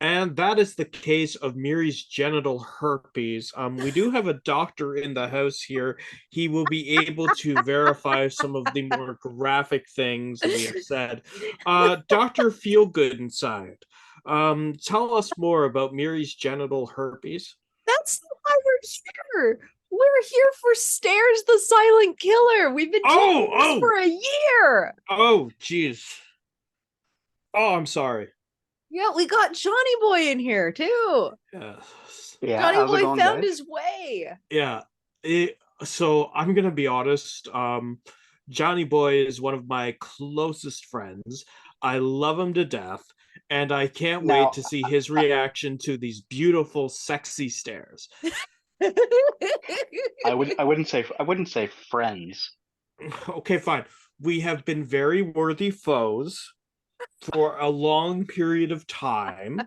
And that is the case of Myry's genital herpes. We do have a doctor in the house here. He will be able to verify some of the more graphic things that we have said. Dr. Feelgood inside. Tell us more about Myry's genital herpes. That's why we're here. We're here for Stairs the Silent Killer. We've been Oh, teasing this oh, for a year. oh, jeez. Oh, I'm sorry. Yeah, we got Johnny Boy in here too. Yes. Yeah, Johnny how's it Boy going, found guys? his way. Yeah. So I'm gonna be honest. Johnny Boy is one of my closest friends. I love him to death, and I can't wait Now, to see his reaction to these beautiful, sexy stares. I wouldn't say friends. Okay, fine. We have been very worthy foes for a long period of time.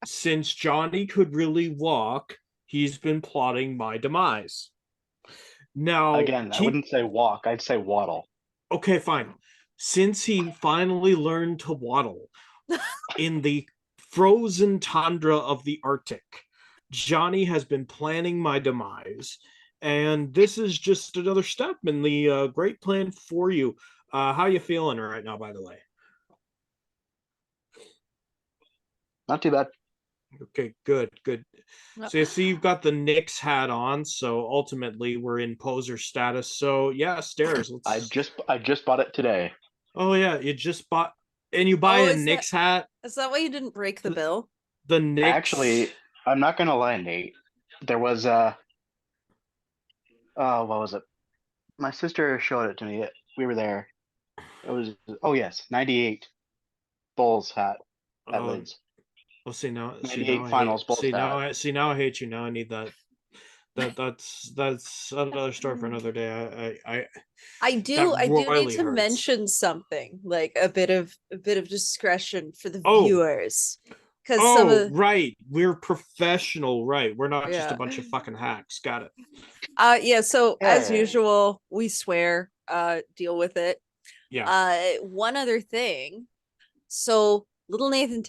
Since Johnny could really walk, he's been plotting my demise. Now, Again, I keep wouldn't say walk. I'd say waddle. okay, fine. Since he finally learned to waddle in the frozen tundra of the Arctic, Johnny has been planning my demise. And this is just another step in the great plan for you. How you feeling right now, by the way? Not too bad. Okay, good, good. So you see you've got the Knicks hat on, so ultimately we're in poser status. So yeah, stairs. I Let's just I just bought it today. Oh yeah, you just bought and you buy Oh, a Knicks hat. is that why you didn't break the The, bill? the Actually, Knicks. I'm not gonna lie, Nate. There was what was it? My sister showed it to me. We were there. It was, oh yes, 98 Bulls hat at Oh, Lids. oh, see now 98 I hate. finals Bulls hat. See now I hate you. Now I need that. That's another story for another day. That I do need royally to hurts. mention something, like a bit of discretion for the Oh, viewers. Because some oh, of right. We're professional, right? We're not just a yeah. bunch of fucking hacks. Got it. Yeah, so as Hey, usual, we swear, deal with it. Yeah. One other thing. So Little Nathan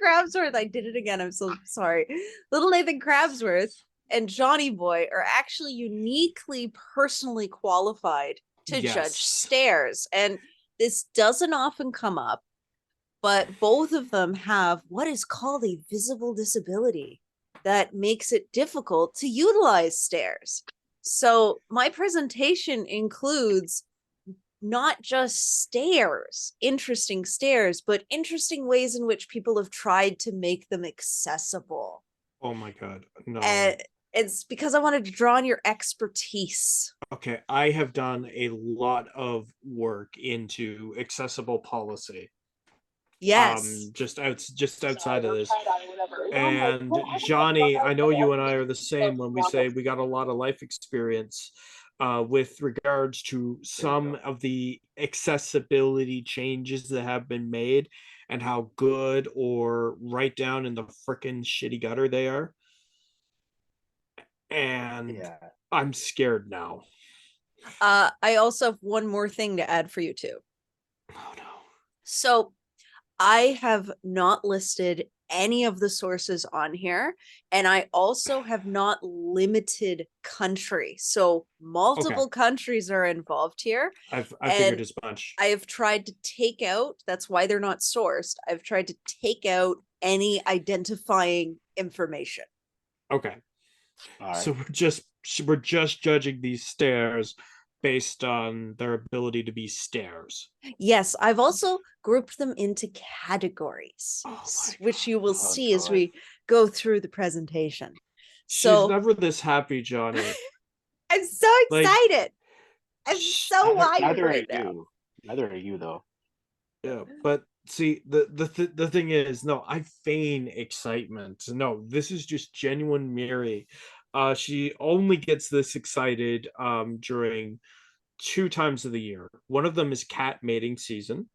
Crabsworth, I did it again. I'm so sorry. Little Nathan Crabsworth and Johnny Boy are actually uniquely personally qualified to judge Yes. stares. And this doesn't often come up, but both of them have what is called a visible disability that makes it difficult to utilize stairs. So my presentation includes not just stairs, interesting stairs, but interesting ways in which people have tried to make them accessible. Oh my God. No. And it's because I wanted to draw on your expertise. Okay, I have done a lot of work into accessible policy. Yes. Just outside of this. And Johnny, I know you and I are the same when we say we got a lot of life experience with regards to some of the accessibility changes that have been made and how good or right down in the frickin' shitty gutter they are. And yeah. I'm scared now. I also have one more thing to add for you too. Oh no. So I have not listed any of the sources on here, and I also have not limited country. So Okay. multiple countries are involved here, I figured and as much. I have tried to take out, that's why they're not sourced. I've tried to take out any identifying information. Okay. All right. So we're just judging these stairs based on their ability to be stairs. Yes, I've also grouped them into categories, Oh my which God. you will Oh see as God. we go through the presentation. She's So never this happy, Johnny. I'm so Like, excited. I'm so wired Neither are right now. you. Neither are you though. yeah, but see, the thing is, no, I feign excitement. No, this is just genuine Mary. She only gets this excited during two times of the year. One of them is cat mating season,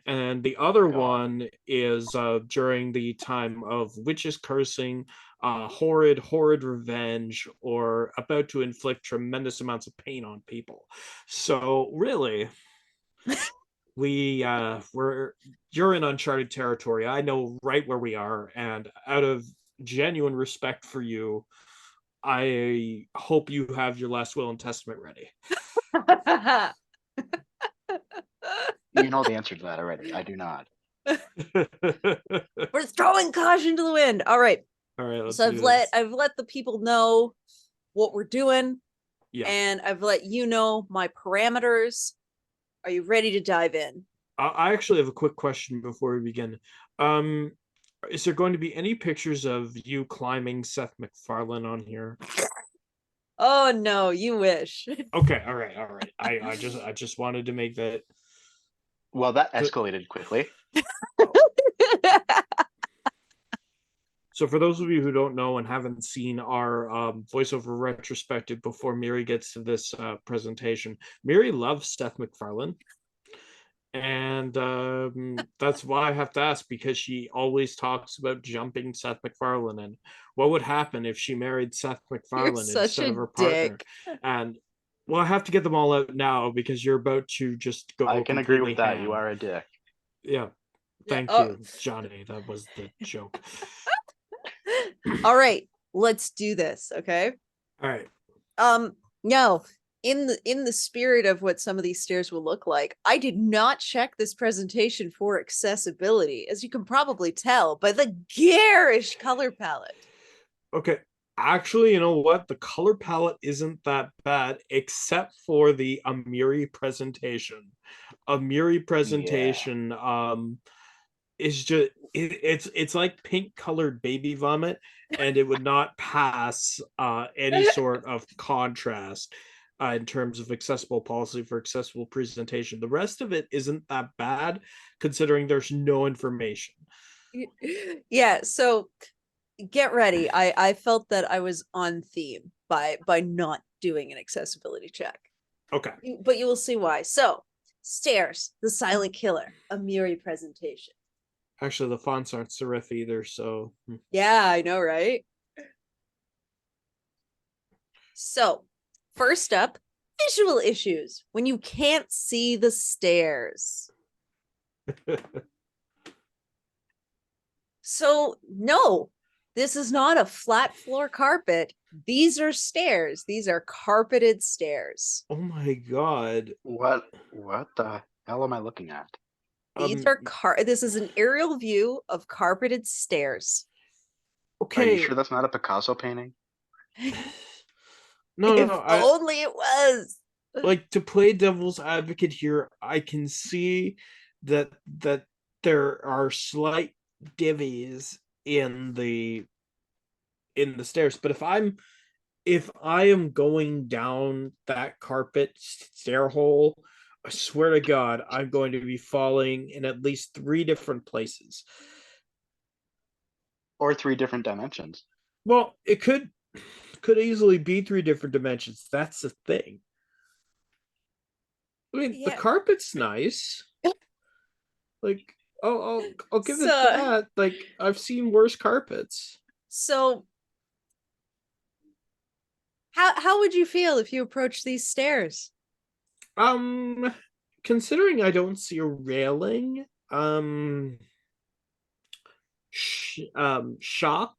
and the Oh other God. one is during the time of witches cursing, horrid revenge, or about to inflict tremendous amounts of pain on people. So really, you're in uncharted territory. I know right where we are, and out of genuine respect for you, I hope you have your last will and testament ready. You know the answer to that already. I do not. We're throwing caution to the wind. All right. All right, let's So do this. I've let the people know what we're doing, Yeah. and I've let you know my parameters. Are you ready to dive in? I actually have a quick question before we begin. Is there going to be any pictures of you climbing Seth MacFarlane on here? Oh no, you wish. Okay, all right. I just wanted to make that. Well, that escalated quickly. So for those of you who don't know and haven't seen our voiceover retrospective before Myry gets to this presentation, Myry loves Seth MacFarlane. And that's why I have to ask, because she always talks about jumping Seth MacFarlane and what would happen if she married Seth MacFarlane instead of her partner. And well, I have to get them all out now because you're about to just go. I can agree with that. ham. You are a dick. Yeah. Thank Oh. you, Johnny. That was the joke. All right, let's do this, okay? All right. No, in the spirit of what some of these stairs will look like, I did not check this presentation for accessibility, as you can probably tell by the garish color palette. Okay. Actually, you know what? The color palette isn't that bad, except for the Myry presentation. A Myry presentation is just it's like pink colored baby vomit, and it would not pass any sort of contrast in terms of accessible policy for accessible presentation. The rest of it isn't that bad, considering there's no information. Yeah, so get ready. I felt that I was on theme by not doing an accessibility check. Okay. But you will see why. So, stairs, the silent killer, a Myry presentation. Actually, the fonts aren't serif either, so Yeah, I know, right? So, first up, visual issues when you can't see the stairs. So, no, this is not a flat floor carpet. These are stairs. These are carpeted stairs. Oh my god. What the hell am I looking at? These are this is an aerial view of carpeted stairs. Okay. Are you sure that's not a Picasso painting? No, if no, only it was. Like, to play devil's advocate here, I can see that there are slight divvies in the stairs, but if I am going down that carpet stair hole, I swear to God, I'm going to be falling in at least 3 different places. Or 3 different dimensions. Well, it could easily be 3 different dimensions. That's the thing. I mean, the carpet's nice. Like, I'll give it that. Like, I've seen worse carpets. So, how would you feel if you approached these stairs? Considering I don't see a railing, shock,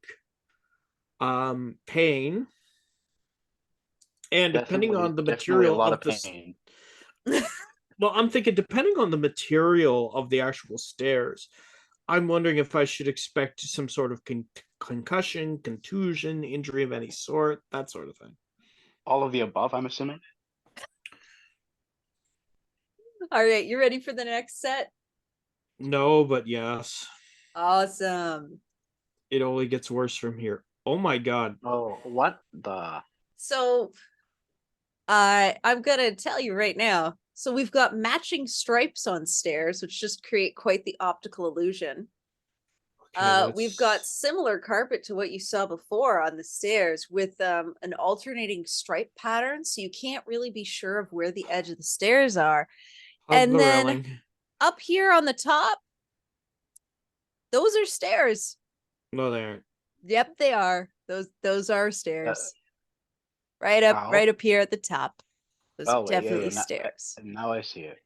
pain, and depending on the material of the pain. Well, I'm thinking depending on the material of the actual stairs, I'm wondering if I should expect some sort of concussion, contusion, injury of any sort, that sort of thing. All of the above, I'm assuming. All right, you ready for the next set? No, but yes. Awesome. It only gets worse from here. Oh my god. Oh, what the? So, I'm gonna tell you right now. So we've got matching stripes on stairs, which just create quite the optical illusion. Okay, we've got similar carpet to what you saw before on the stairs with an alternating stripe pattern, so you can't really be sure of where the edge of the stairs are. And then railing. Up here on the top, those are stairs. No, they aren't. Yep, they are. Those are stairs. Right up here at the top. Those are definitely stairs. Now I see it.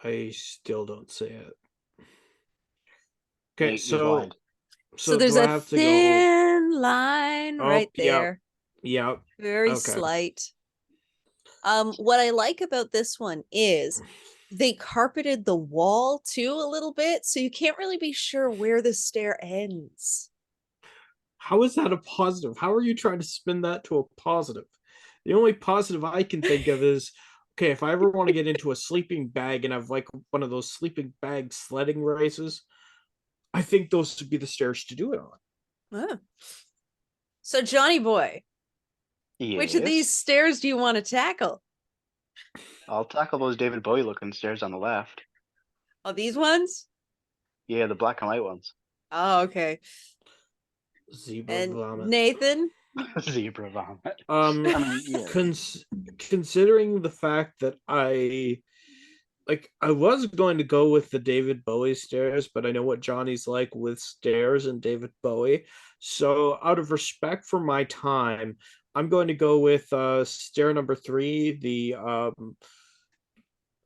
I still don't see it. Okay, Nate, you're so blind. So so there's do I a have to go? thin line Oh, right yeah, there. yeah. Very Okay. slight. What I like about this one is they carpeted the wall too a little bit, so you can't really be sure where the stair ends. How is that a positive? How are you trying to spin that to a positive? The only positive I can think of is, okay, if I ever want to get into a sleeping bag and have like one of those sleeping bag sledding races, I think those would be the stairs to do it on. Oh. So Johnny boy, which of these Yes. stairs do you want to tackle? I'll tackle those David Bowie looking stairs on the left. Oh, these ones? Yeah, the black and white ones. Oh, okay. Zebra And vomit. Nathan? Zebra vomit. Um, I mean, yeah. considering the fact that I was going to go with the David Bowie stairs, but I know what Johnny's like with stairs and David Bowie. So out of respect for my time, I'm going to go with stair number 3, the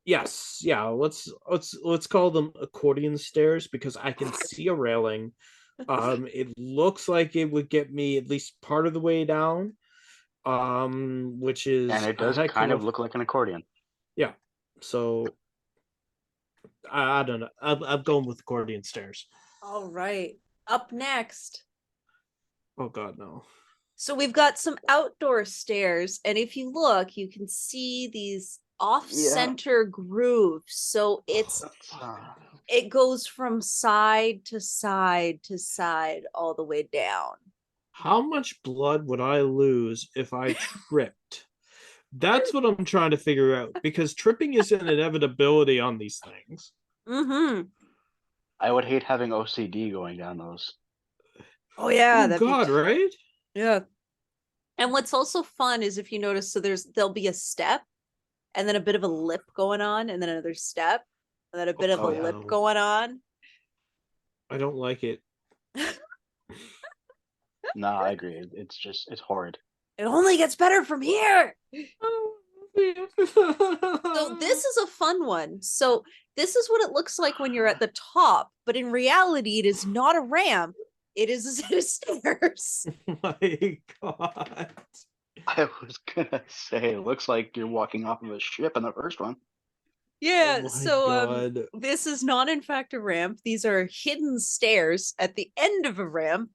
yes, yeah, let's call them accordion stairs because I can see a railing. It looks like it would get me at least part of the way down. Which And is it a does heck kind of of look like an accordion. yeah. So I don't know. I'm going with accordion stairs. All right. Up next. Oh God, no. So we've got some outdoor stairs, and if you look, you can see these off-center grooves. So it goes from side to side to side all the way down. How much blood would I lose if I tripped? That's what I'm trying to figure out because tripping is an inevitability on these things. Mm-hmm. I would hate having OCD going down those. Oh yeah, Oh that'd be God, right? yeah. And what's also fun is if you notice, so there'll be a step and then a bit of a lip going on, and then another step, and then a bit of a Oh, yeah. lip going on. I don't like it. No, I agree. It's horrid. It only gets better from here. So So this is a fun one. So this is what it looks like when you're at the top, but in reality, it is not a ramp. It is a set of stairs. my God. I was gonna say, it looks like you're walking off of a ship in the first one. Yeah. Oh my So God. this is not in fact a ramp. These are hidden stairs at the end of a ramp,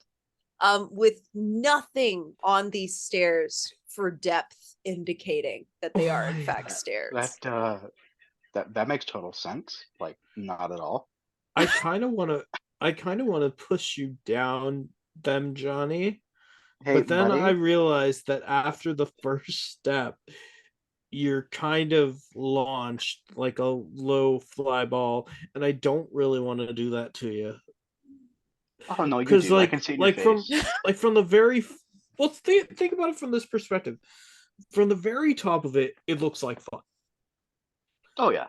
with nothing on these stairs for depth indicating that they Oh are in my fact God. stairs. That makes total sense. Like, not at all. I kind of want to push you down them, Johnny. Hey, But then I buddy. realized that after the first step, you're kind of launched like a low fly ball, and I don't really want to do that to you. Oh no, you Because do. I can see it in your face. from the very well, think about it from this perspective. From the very top of it, it looks like fun. Oh yeah.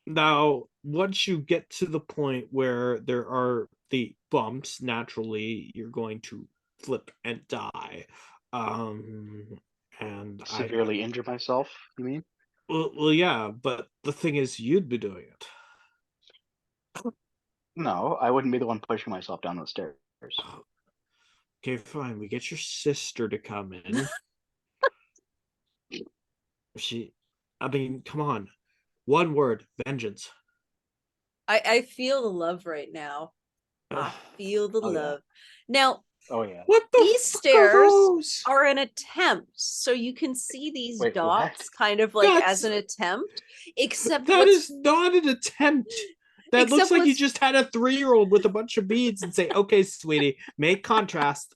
Now, once you get to the point where there are the bumps, naturally you're going to flip and die. And I Severely injure myself, you mean? well, yeah, but the thing is, you'd be doing it. No, I wouldn't be the one pushing myself down those stairs. Okay, fine. We get your sister to come in. I mean, come on. One word, vengeance. I feel the love right now. I feel the Oh, yeah. love. Now, Oh yeah. What the these fuck stairs are those? are an attempt, so you can see these Wait, dots what? kind of like as That's an attempt. Except that what's is not an attempt. That looks except like you what's just had a 3-year-old with a bunch of beads and say, "Okay, sweetie, make contrast."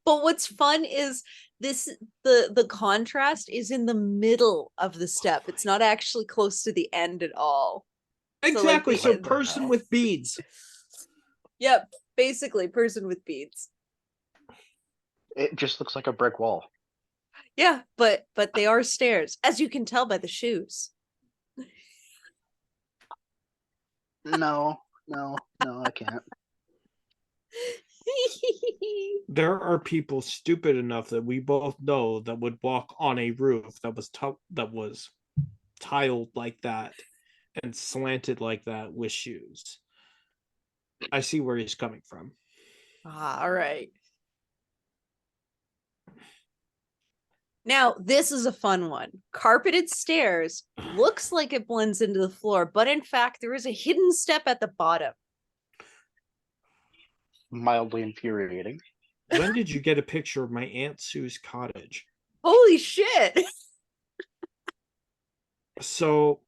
but what's fun is this the contrast is in the middle of the step. It's not actually close to the end at all. So like Exactly. the So, What the person hell? with beads. Yep, basically person with beads. It just looks like a brick wall. Yeah, but they are stairs, as you can tell by the shoes. No, no, no, I can't. There are people stupid enough that we both know that would walk on a roof that was tiled like that and slanted like that with shoes. I see where he's coming from. All right. Now, this is a fun one. Carpeted stairs looks like it blends into the floor, but in fact, there is a hidden step at the bottom. Mildly infuriating. When did you get a picture of my Aunt Sue's cottage? Holy shit. So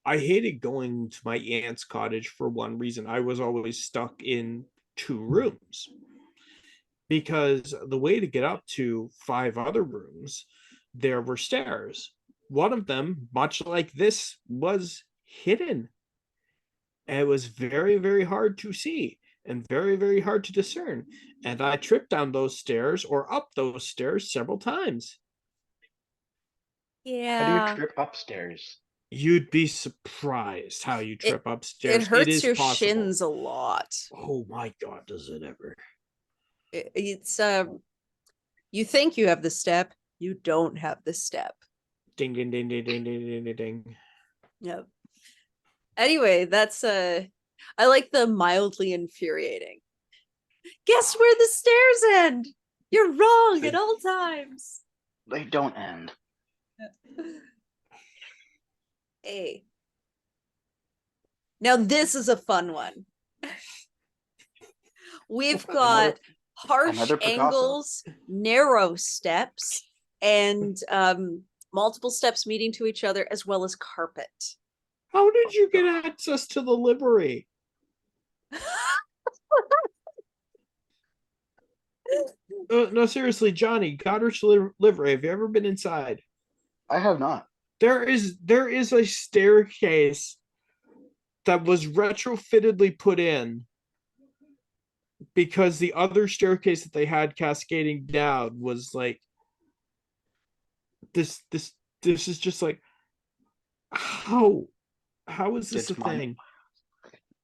I hated going to my aunt's cottage for one reason. I was always stuck in 2 rooms because the way to get up to 5 other rooms, there were stairs. One of them, much like this, was hidden. And it was very, very hard to see and very, very hard to discern. And I tripped down those stairs or up those stairs several times. How do you Yeah. trip upstairs? You'd be surprised how you trip upstairs. It hurts is your possible. shins a lot. Oh my God, does it ever? It's you think you have the step, you don't have the step. Ding, ding, ding, ding, ding, ding, ding, ding, ding. Yep. Anyway, that's I like the mildly infuriating. Guess where the stairs end? You're wrong at all times. They don't end. Hey. Now this is a fun one. We've got harsh another Picasso. angles, narrow steps, and multiple steps meeting to each other, as well as carpet. How did you get access to the livery? No, seriously, Johnny, Goddard's livery. Have you ever been inside? I have not. There is a staircase that was retrofittedly put in because the other staircase that they had cascading down was like this is just like how is this It's a thing?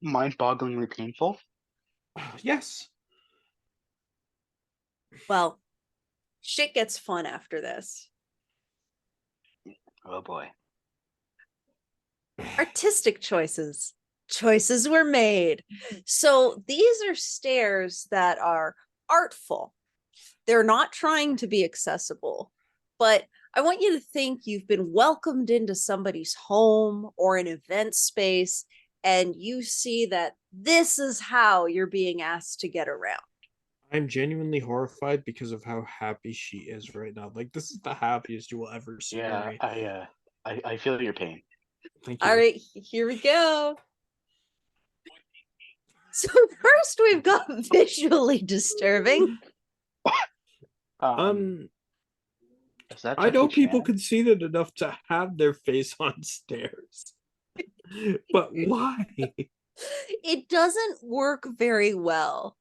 Mind-bogglingly painful. Yes. Well, shit gets fun after this. Oh boy. Artistic choices. Choices were made. So these are stairs that are artful. They're not trying to be accessible, but I want you to think you've been welcomed into somebody's home or an event space, and you see that this is how you're being asked to get around. I'm genuinely horrified because of how happy she is right now. Like, this is the happiest you will ever see. Yeah, Myry. I feel your pain. Thank you. All right, here we go. So first we've got visually disturbing. Is that I know Jackie people Chan? conceited enough to have their face on stairs. But why? It doesn't work very well.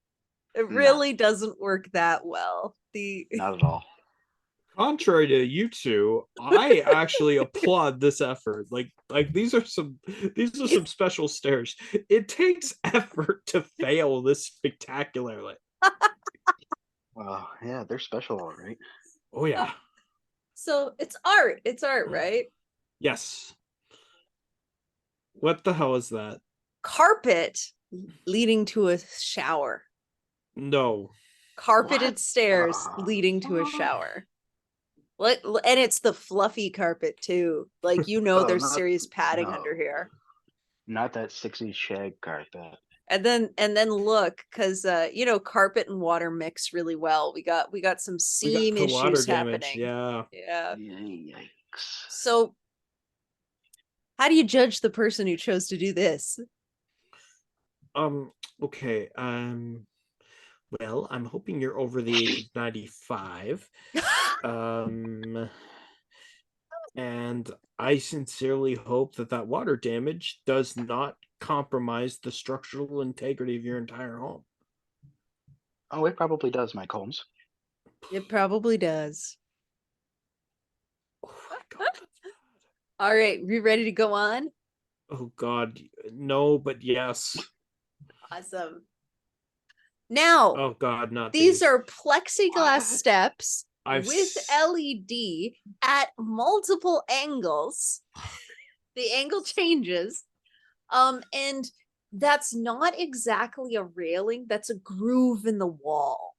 It No. really doesn't work that well. Not at all. Contrary to you two, I actually applaud this effort. Like these are some special stairs. It takes effort to fail this spectacularly. Well, yeah, they're special, all right. Oh yeah. So it's art. It's art, right? Yes. What the hell is that? Carpet leading to a shower. No. Carpeted What? stairs leading to a shower. And it's the fluffy carpet too. Like, you know, Oh, there's not- serious padding no. under here. Not that 60s shag carpet. And then look, because you know, carpet and water mix really well. We got some seam We got the water issues damage. happening. Yeah. Yeah. Yikes. So how do you judge the person who chose to do this? Okay. Well, I'm hoping you're over the age of 95. And I sincerely hope that water damage does not compromise the structural integrity of your entire home. Oh, it probably does, Mike Holmes. It probably does. Oh my God. All right, we ready to go on? Oh God, no, but yes. Awesome. Now, Oh God, not these these. are plexiglass steps I've with LED at multiple angles. the angle changes. And that's not exactly a railing, that's a groove in the wall.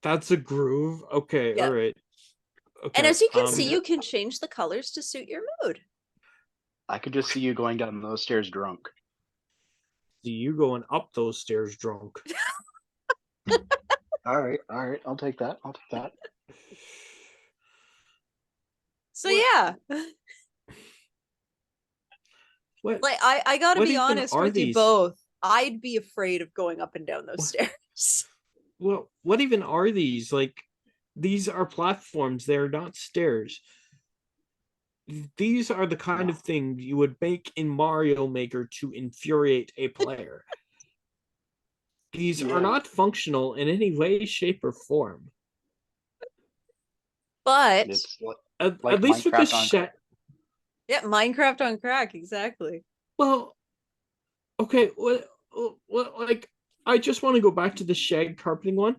That's a groove. Okay, Yeah. all right. Okay. And as you can see, you can change the colors to suit your mood. I could just see you going down those stairs drunk. see you going up those stairs drunk. All right, I'll take that. So What- yeah. What? Like I gotta What be even honest are with you these? both. I'd be afraid of going up and down those What? stairs. Well, what even are these? Like, these are platforms. They're not stairs. These are the kind of thing you would make in Mario Maker to infuriate a player. These are not functional in any way, shape, or form. But It's At like least with the Minecraft on shed. yeah, Minecraft on crack, exactly. Well, okay, what, like, I just want to go back to the shag carpeting one.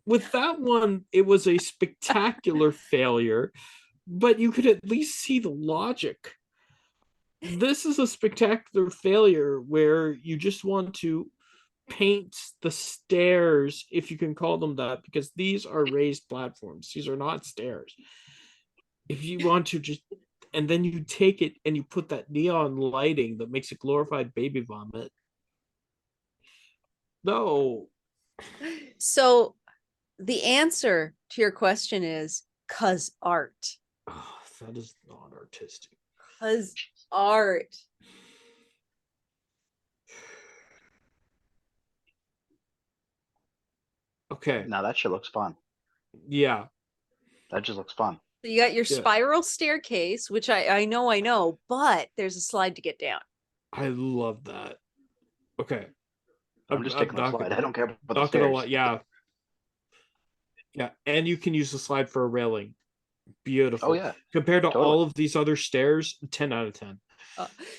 With that one, it was a spectacular failure, but you could at least see the logic. This is a spectacular failure where you just want to paint the stairs, if you can call them that, because these are raised platforms. These are not stairs. If you want to just, and then you take it and you put that neon lighting that makes it glorified baby vomit. No. So the answer to your question is cause art. Oh, that is not artistic. Cause art. Okay. Now that shit looks fun. Yeah. That just looks fun. So you got your Yeah. spiral staircase, which I know, but there's a slide to get down. I love that. Okay. I'm just taking the slide. I don't care about the Not gonna lie. stairs. Yeah. Yeah. And you can use the slide for a railing. Beautiful. Oh yeah. Compared to Totally. all of these other stairs, 10 out of 10.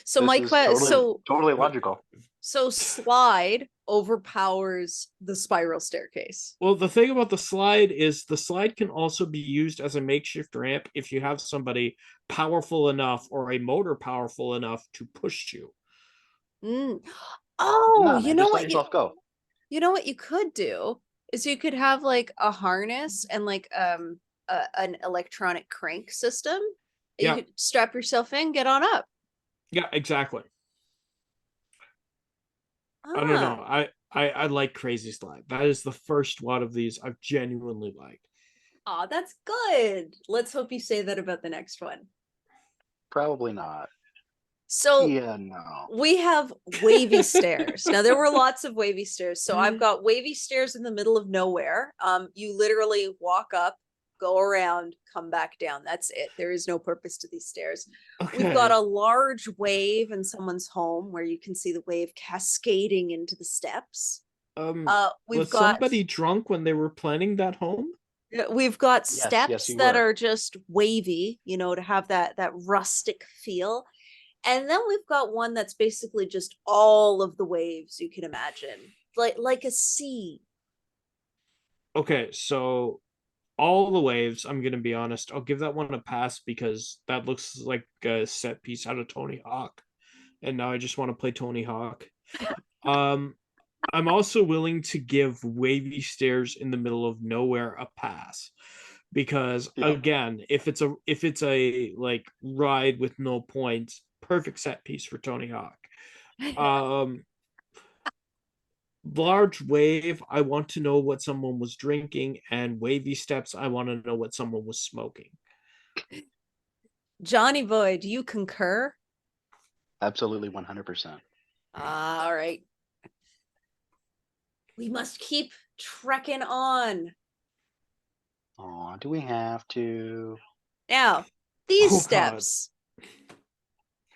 So This my is question, totally logical. so slide overpowers the spiral staircase. Well, the thing about the slide is the slide can also be used as a makeshift ramp if you have somebody powerful enough or a motor powerful enough to push you. Mm. Oh, Nah, you man, know just what? let yourself go. You know what you could do is you could have like a harness and like an electronic crank system. Yeah. You could strap yourself in, get on up. Yeah, exactly. I don't know. I like Crazy Slide. That is the first one of these I've genuinely liked. Oh, that's good. Let's hope you say that about the next one. Probably not. So Yeah, no. we have wavy stairs. Now there were lots of wavy stairs. So I've got wavy stairs in the middle of nowhere. You literally walk up, go around, come back down. That's it. There is no purpose to these stairs. Okay. We've got a large wave in someone's home where you can see the wave cascading into the steps. We've Was got somebody drunk when they were planning that home? we've got Yes, steps yes, you that were. are just wavy, you know, to have that rustic feel. And then we've got one that's basically just all of the waves you can imagine, like a sea. Okay, so all the waves, I'm gonna be honest, I'll give that one a pass because that looks like a set piece out of Tony Hawk. And now I just want to play Tony Hawk. I'm also willing to give wavy stairs in the middle of nowhere a pass. Because again, if it's a like ride with no points, perfect set piece for Tony Hawk. Large wave, I want to know what someone was drinking, and wavy steps, I want to know what someone was smoking. Johnny boy, do you concur? Absolutely 100%. All right. We must keep trekking on. Oh, do we have to? Now, these Oh, God. steps.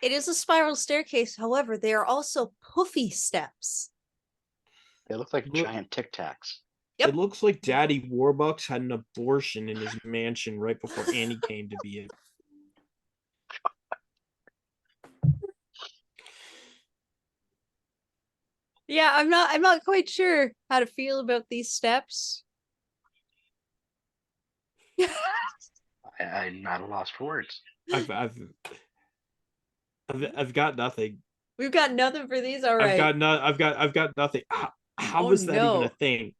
It is a spiral staircase, however, they are also puffy steps. They look like Look- giant Tic Tacs. Yep. It looks like Daddy Warbucks had an abortion in his mansion right before Annie came to be it. Yeah, I'm not quite sure how to feel about these steps. I'm not at a loss for words. I've I've got nothing. We've got nothing for these. All I've right. got no. I've got nothing. How Oh, was that even a no. thing?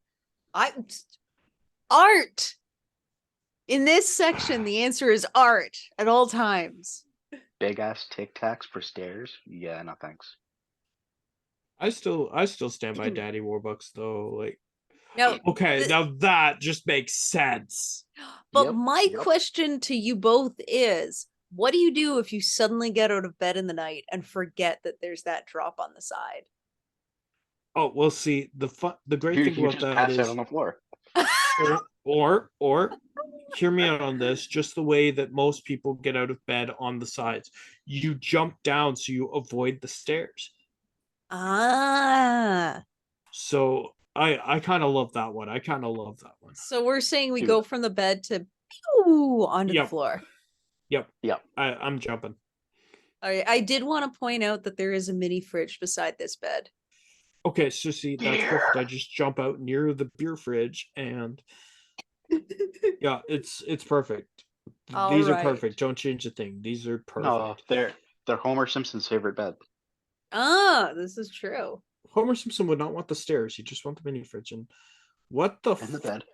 Art. In this section, the answer is art at all times. Big ass Tic Tacs for stairs? Yeah, no thanks. I still stand by Daddy Warbucks though. Like, No, okay, now that just makes sense. but Yep, my yep. question to you both is, what do you do if you suddenly get out of bed in the night and forget that there's that drop on the side? Oh, well, see, the great thing You about just that pass out is, on the floor. or hear me out on this, just the way that most people get out of bed on the sides. You jump down so you avoid the stairs. Ah, So I kind of love that one. I kind of love that one. so we're saying we Dude. go from the bed to pew onto the Yep. floor. Yep. Yep. I'm jumping. All right, I did want to point out that there is a mini fridge beside this bed. Okay, so see, that's perfect. I just jump out near the beer fridge and yeah, it's perfect. All These are right. perfect. Don't change a thing. These are No, perfect. they're Homer Simpson's favorite bed. Ah, this is true. Homer Simpson would not want the stairs. He just want the mini fridge. And what the In the bed.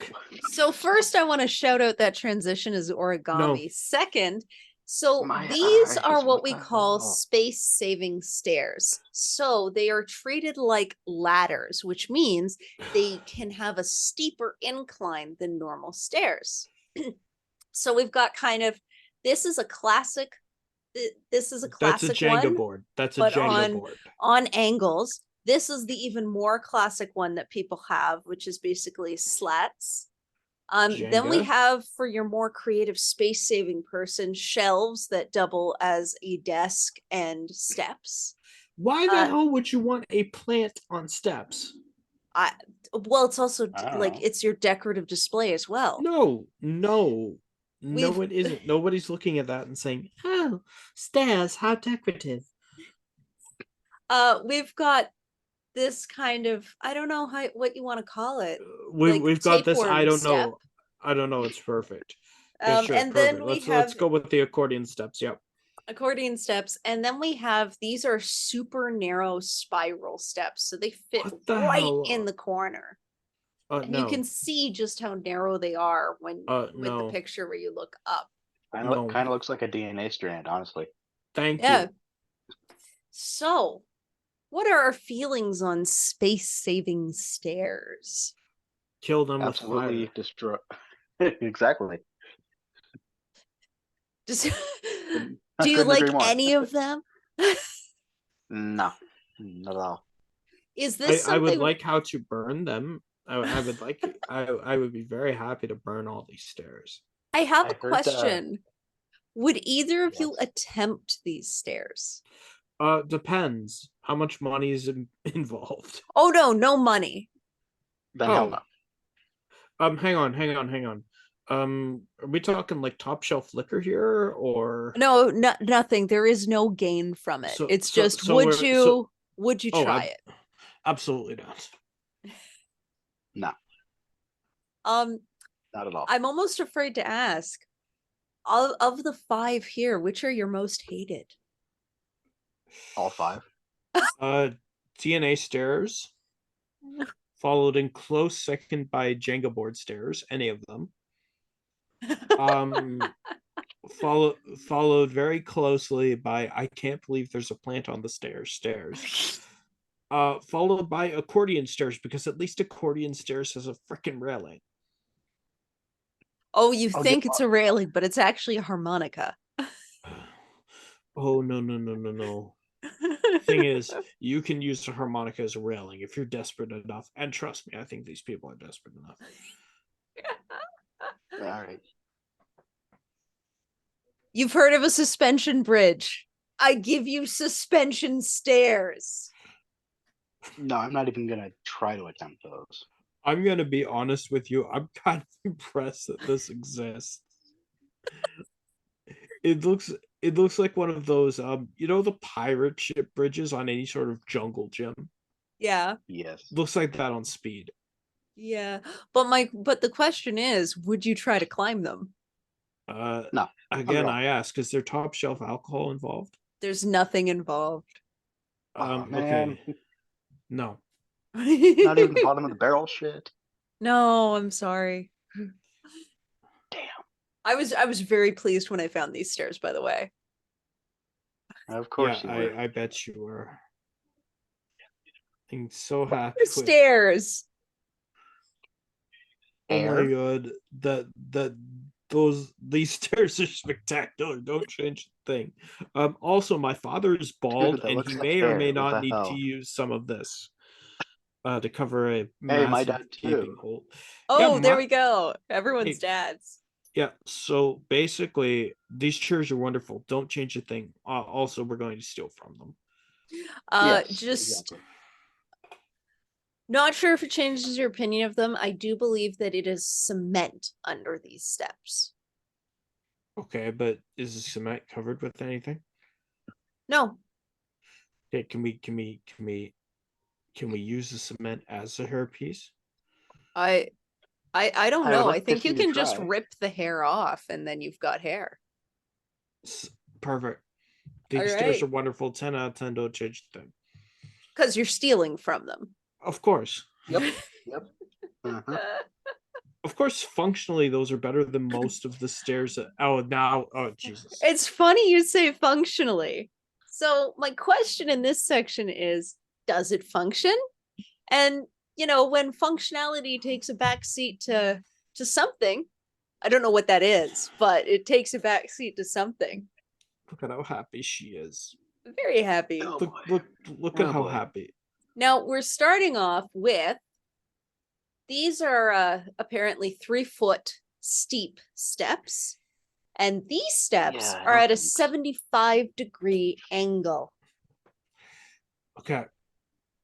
So first, I want to shout out that transition is origami. No. Second, so My these are eyes, what what we the call hell? space-saving stairs. So they are treated like ladders, which means they can have a steeper incline than normal stairs. So we've got kind of, this is a classic. This is a That's a classic Jenga one, board. That's a but Jenga board. on angles. This is the even more classic one that people have, which is basically slats. Then we Jenga? have, for your more creative space-saving person, shelves that double as a desk and steps. Why the hell would you want a plant on steps? Well, it's also I don't like know. it's your decorative display as well. No, We've- it isn't. Nobody's looking at that and saying, "Oh, stairs, how decorative." We've got this kind of, I don't know what you want to call it. We've Like got this. tapeworm I don't step. know. I don't know. It's perfect. Yeah, sure, And perfect. then we Let's have go with the accordion steps. Yep. accordion steps, and then we have, these are super narrow spiral steps, so they fit What the right hell? in the corner. And you No. can see just how narrow they are when with the No. picture where you look up. No. Kind of looks like a DNA strand, honestly. Thank Yeah. you. So, what are our feelings on space-saving stairs? Kill them Absolutely with fire. destroy. Exactly. Just, I do you couldn't agree like more. any of them? No, not at all. Is this I would something like how to burn them. I would like. I would be very happy to burn all these stairs. I have I a heard, question. Would either of you yes. attempt these stairs? Depends how much money is involved. Oh no, no money. Then hell no. Hang on. Are we talking like top shelf liquor here, or No, nothing. There is no gain from it. So- It's so- just, so would we're- you so- would you Oh, try it? absolutely not. No, Um, not at all. I'm almost afraid to ask. Of the 5 here, which are your most hated? All 5. DNA stairs, followed in close second by Jenga board stairs. Any of them. Followed very closely by I can't believe there's a plant on the stairs. Followed by accordion stairs, because at least accordion stairs has a freaking railing. Oh, you I'll think get- it's a railing, but it's actually a harmonica. Oh no. Thing is, you can use the harmonica as a railing if you're desperate enough. And trust me, I think these people are desperate enough. All right. You've heard of a suspension bridge. I give you suspension stairs. No, I'm not even gonna try to attempt those. I'm gonna be honest with you. I'm kind of impressed that this exists. It looks like one of those the pirate ship bridges on any sort of jungle gym. Yeah. Yes. Looks like that on speed. Yeah. But the question is, would you try to climb them? No. Again, all. I ask, is there top shelf alcohol involved? There's nothing involved. Oh, man. Okay. No. Not even the bottom of the barrel shit. No, I'm sorry. Damn. I was very pleased when I found these stairs, by the way. Of course Yeah, you were. I bet you were. I'm so They're happy with. stairs. Oh my Air? god, these stairs are spectacular. Don't change the thing. Also, my father is bald, Dude, that and looks he like may or may hair. What not the need to hell? use some of this to cover a Hey, my massive dad gaping too. hole. Yeah, Oh, there we go. Everyone's hey, dads. yeah. So basically, these chairs are wonderful. Don't change a thing. Also, we're going to steal from them. Yes, Just exactly. not sure if it changes your opinion of them. I do believe that it is cement under these steps. Okay, but is the cement covered with anything? No, Okay, can we use the cement as a hairpiece? I don't I would know. I like to think see you you can just try. rip the hair off and then you've got hair. Perfect. All These stairs right. are wonderful. 10 out of 10. Don't change a thing. Because you're stealing from them. Of course. Yep. Yep. Uh-huh. Of course, functionally, those are better than most of the stairs. Oh, Jesus. It's funny you say functionally. So my question in this section is, does it function? And when functionality takes a backseat to something, I don't know what that is, but it takes a backseat to something. Look at how happy she is. I'm very happy. Oh, Look, boy. look at Oh, how boy. happy. Now we're starting off with these are apparently 3-foot steep steps. And these steps Yeah, are no at a thanks. 75-degree angle. Okay,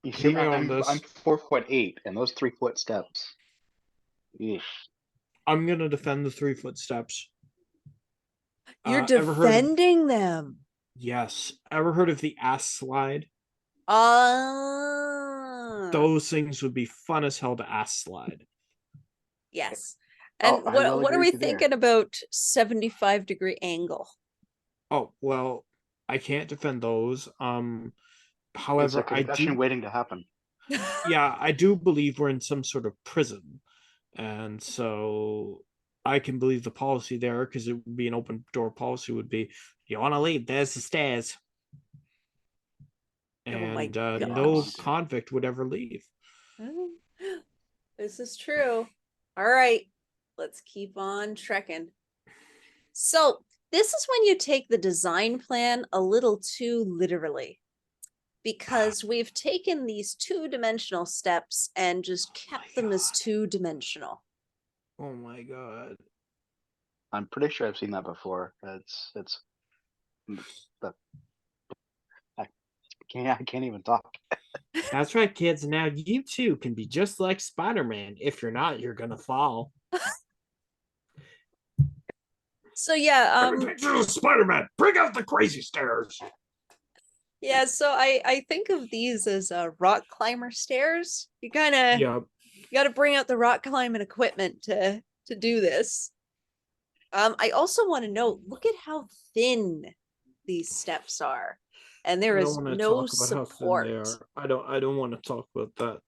You hear see, me on I'm this. 4'8", and those 3-foot steps. Yeesh. I'm going to defend the 3-foot steps. You're Ever heard of, defending them. yes. Ever heard of the ass slide? Ah, Those things would be fun as hell to ass slide. yes. Oh, And I will what are agree we with you there. thinking about 75-degree angle? Oh, well, I can't defend those. It's However, a concussion waiting to happen. yeah, I do believe we're in some sort of prison. And so I can believe the policy there, because it would be an open door policy, would be, you want to leave, there's the stairs. Oh my And no gosh. convict would ever leave. This is true. All right, let's keep on trekking. So this is when you take the design plan a little too literally, because we've taken these 2-dimensional steps and just kept them as 2-dimensional. Oh my god. I'm pretty sure I've seen that before. It's but I can't even talk. That's right, kids. Now you too can be just like Spider-Man. If you're not, you're gonna fall. So yeah, Spider-Man, bring out the crazy stairs. yeah, so I think of these as rock climber stairs. You kind of Yeah. got to bring out the rock climbing equipment to do this. I also want to note, look at how thin these steps are, and there I don't is want to no talk about how thin they support. are. I don't want to talk about that.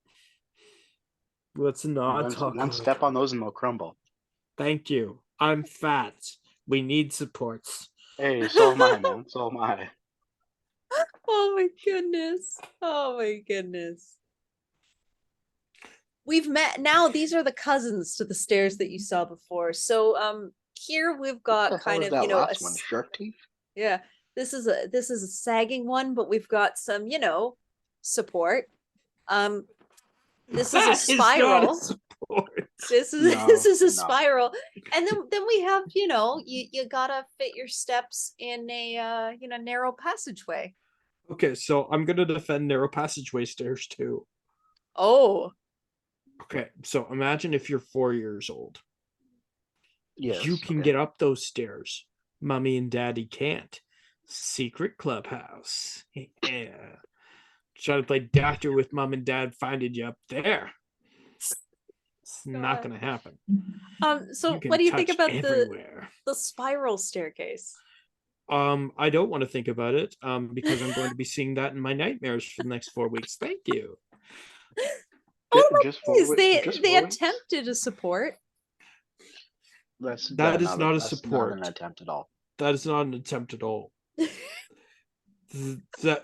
Let's not talk One about step that. on those and they'll crumble. Thank you. I'm fat. We need supports. Hey, so am I, man. So am I. Oh my goodness. Oh my goodness. We've met now. These are the cousins to the stairs that you saw before. So here we've What got the hell kind is of, that you know, last one? Shark teeth? yeah, this is a sagging one, but we've got some, support. This is a That is not a spiral. support. This is No, this is a no. spiral. And then we have, you gotta fit your steps in a narrow passageway. Okay, so I'm gonna defend narrow passageway stairs too. Oh, Okay, so imagine if you're 4 years old. Yes. You can okay. get up those stairs. Mommy and daddy can't. Secret clubhouse. Yeah. Try to play doctor with mom and dad finding you up there. It's not God. gonna happen. So You can what do you think touch about everywhere. the spiral staircase? I don't want to think about it, because I'm going to be seeing that in my nightmares for the next 4 weeks. Thank you. Oh my Just goodness, just they 4 weeks? attempted a support. That is not a that's not an support. attempt at all. That is not an attempt at all. That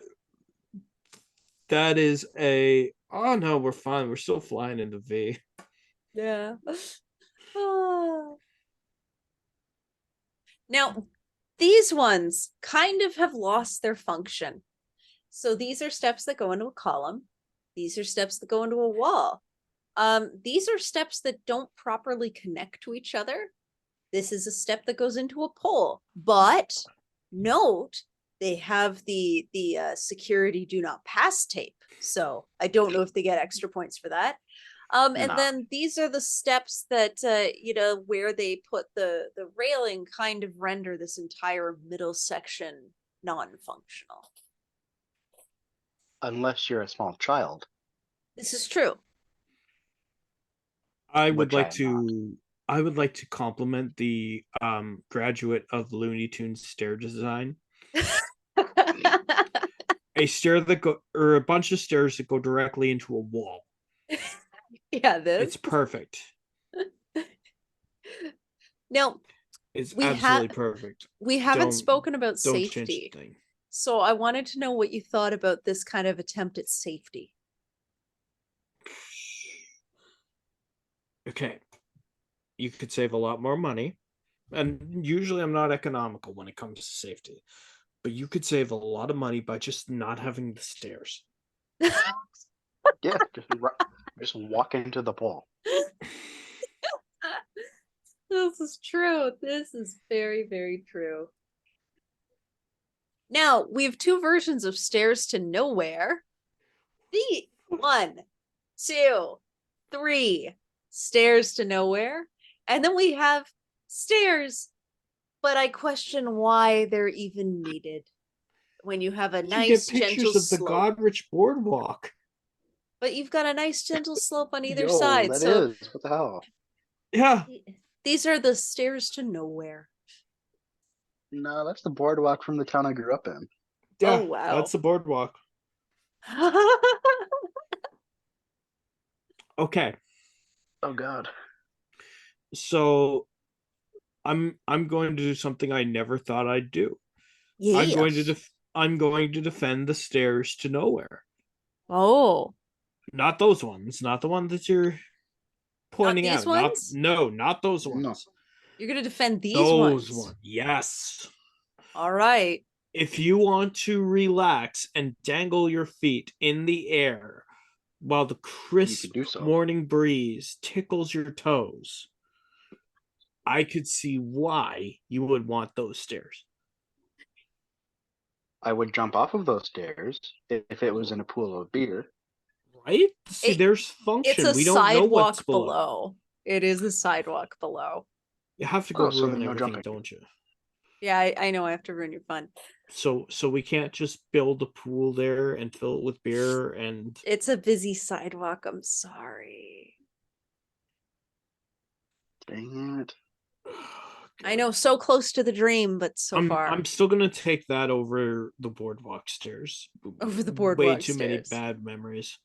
that is a. Oh no, we're fine. We're still flying into V. Yeah. Ah. Now, these ones kind of have lost their function. So these are steps that go into a column. These are steps that go into a wall. These are steps that don't properly connect to each other. This is a step that goes into a pole. But note, they have the security do not pass tape. So I don't know if they get extra points for that. And Nah. then these are the steps that where they put the railing kind of render this entire middle section non-functional. Unless you're a small child. This is true. I would Which I like am not. to. I would like to compliment the graduate of Looney Tunes stair design. A stair that go, or a bunch of stairs that go directly into a wall. Yeah, this. It's perfect. Now, It's we absolutely have perfect. we haven't Don't- spoken about Don't change safety. the thing. So I wanted to know what you thought about this kind of attempt at safety. Okay. You could save a lot more money. And usually I'm not economical when it comes to safety. But you could save a lot of money by just not having the stairs. Yeah, just walk into the pole. This is true. This is very, very true. Now, we have two versions of stairs to nowhere. The 1, 2, 3 stairs to nowhere. And then we have stairs, but I question why they're even needed when you have a You nice, get gentle pictures of the slope. Godrich boardwalk. But you've got a nice, gentle slope on either Yo, side. that So is. What the hell? Yeah. these are the stairs to nowhere. No, that's the boardwalk from the town I grew up in. Yeah. Oh, wow. That's the boardwalk. Okay. Oh God. So I'm going to do something I never thought I'd do. Yeah. I'm going to defend the stairs to nowhere. Oh. Not those ones. Not the ones that you're pointing these out. ones? Not those No. ones. You're going to defend these Those ones. Yes. All right. If you want to relax and dangle your feet in the air while the crisp do so. morning breeze tickles your toes, I could see why you would want those stairs. I would jump off of those stairs if it was in a pool of beer. Right? See, there's It's function. a We don't know what's sidewalk below. It is a sidewalk below. You have to go So ruin there's no everything, jumping. don't you? Yeah, I know I have to ruin your fun. So we can't just build a pool there and fill it with beer and It's a busy sidewalk. I'm sorry. Dang it. I know, so close to the dream, but so far. I'm still gonna take that over the boardwalk stairs. Over the Way boardwalk too many stairs. bad memories.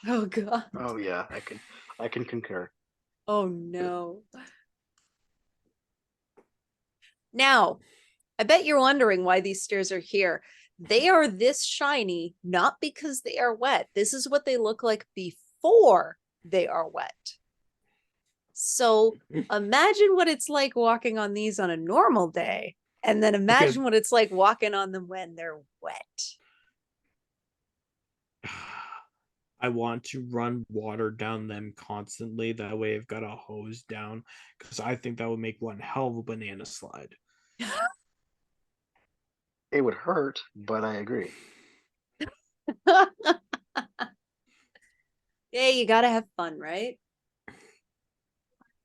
Oh God. Oh yeah, I can concur. Oh no. Now, I bet you're wondering why these stairs are here. They are this shiny, not because they are wet. This is what they look like before they are wet. So imagine what it's like walking on these on a normal day, and then imagine what it's like walking on them when they're wet. I want to run water down them constantly. That way I've got a hose down, because I think that would make one hell of a banana slide. It would hurt, but I agree. Yeah, you gotta have fun, right?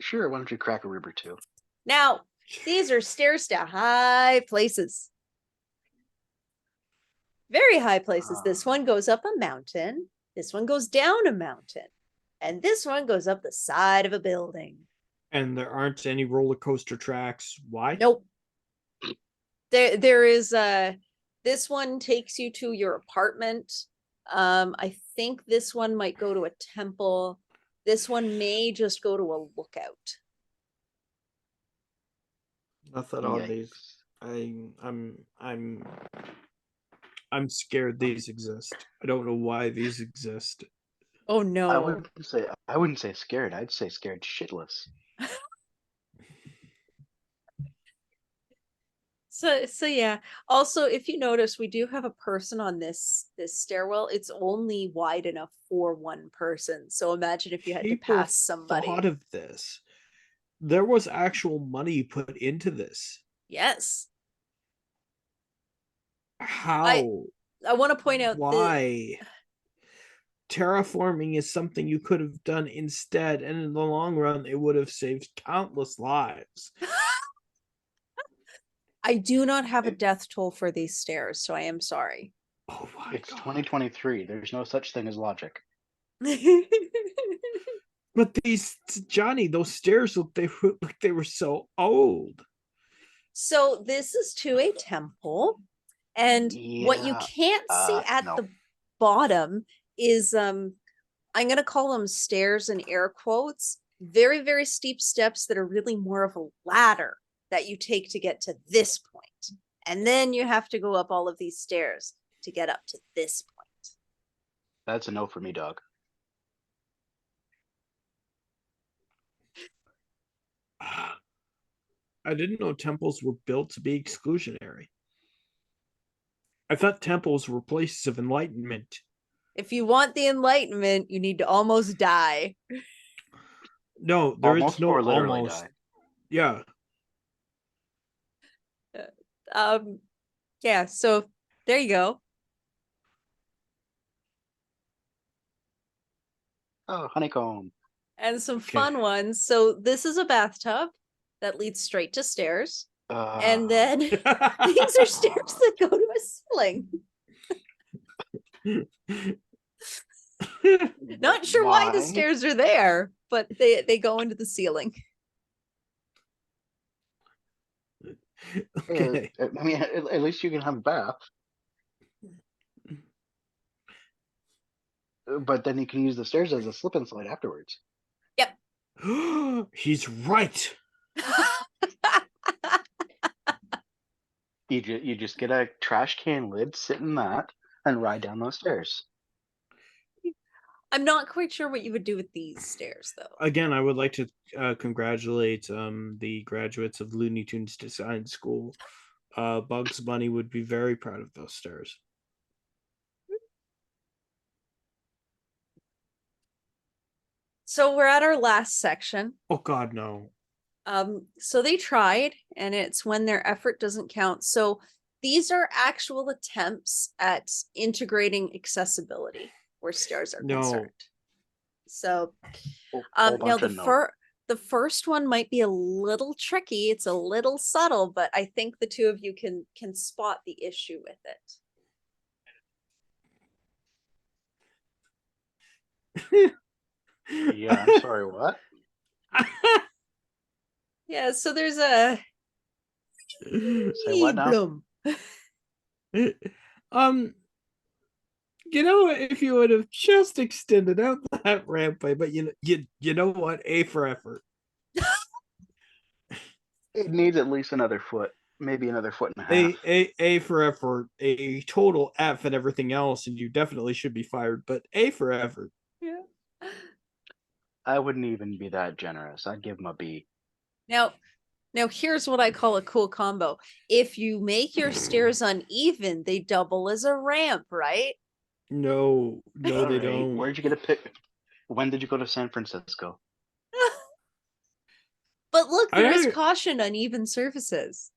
Sure, why don't you crack a rib or two? Now, these are stairs to high places. Very high places. This one goes up a mountain. This one goes down a mountain. And this one goes up the side of a building. And there aren't any roller coaster tracks. Why? Nope. there is this one takes you to your apartment. I think this one might go to a temple. This one may just go to a lookout. Nothing on these. I'm scared these exist. I don't know why these exist. Oh no. I wouldn't say scared. I'd say scared shitless. So yeah. Also, if you notice, we do have a person on this stairwell. It's only wide enough for one person. So imagine if you had to People pass somebody. thought of this. There was actual money put into this. Yes. How? I want to point out why? Terraforming is something you could have done instead, and in the long run, it would have saved countless lives. I do not have a death toll for these stairs, so I am sorry. Oh my It's God. 2023. There's no such thing as logic. But these, Johnny, those stairs look like they were so old. So this is to a temple, and what you Yeah. can't see at No. the bottom is I'm gonna call them stairs in air quotes, very, very steep steps that are really more of a ladder that you take to get to this point. And then you have to go up all of these stairs to get up to this point. That's a no for me, dog. I didn't know temples were built to be exclusionary. I thought temples were places of enlightenment. If you want the enlightenment, you need to almost die. No, there Almost is no or literally almost. die. Yeah. Yeah, so there you go. Oh, honeycomb. And some fun ones. So this is a bathtub that leads straight to stairs. And then these are stairs that go to a ceiling. Not sure why the stairs are there, but they go into the ceiling. Okay. I mean, at least you can have a bath. But then you can use the stairs as a slip and slide afterwards. Yep. He's right. You just get a trash can lid, sit in that, and ride down those stairs. I'm not quite sure what you would do with these stairs, though. Again, I would like to congratulate the graduates of Looney Tunes Design School. Bugs Bunny would be very proud of those stairs. So we're at our last section. Oh God, no. So they tried, and it's when their effort doesn't count. So these are actual attempts at integrating accessibility where stairs are concerned. So now the first one might be a little tricky. It's a little subtle, but I think the two of you can spot the issue with it. Yeah, I'm sorry, what? Yeah, so there's a Say what now? You know, if you would have just extended out that rampway, but you know what? A for effort. It needs at least another foot, maybe another foot and a half. A for effort. A total F and everything else, and you definitely should be fired. But A for effort. Yeah. I wouldn't even be that generous. I'd give him a B. Now here's what I call a cool combo. If you make your stairs uneven, they double as a ramp, right? No, they don't. Where'd you get a pick? When did you go to San Francisco? But look, there is caution on uneven surfaces.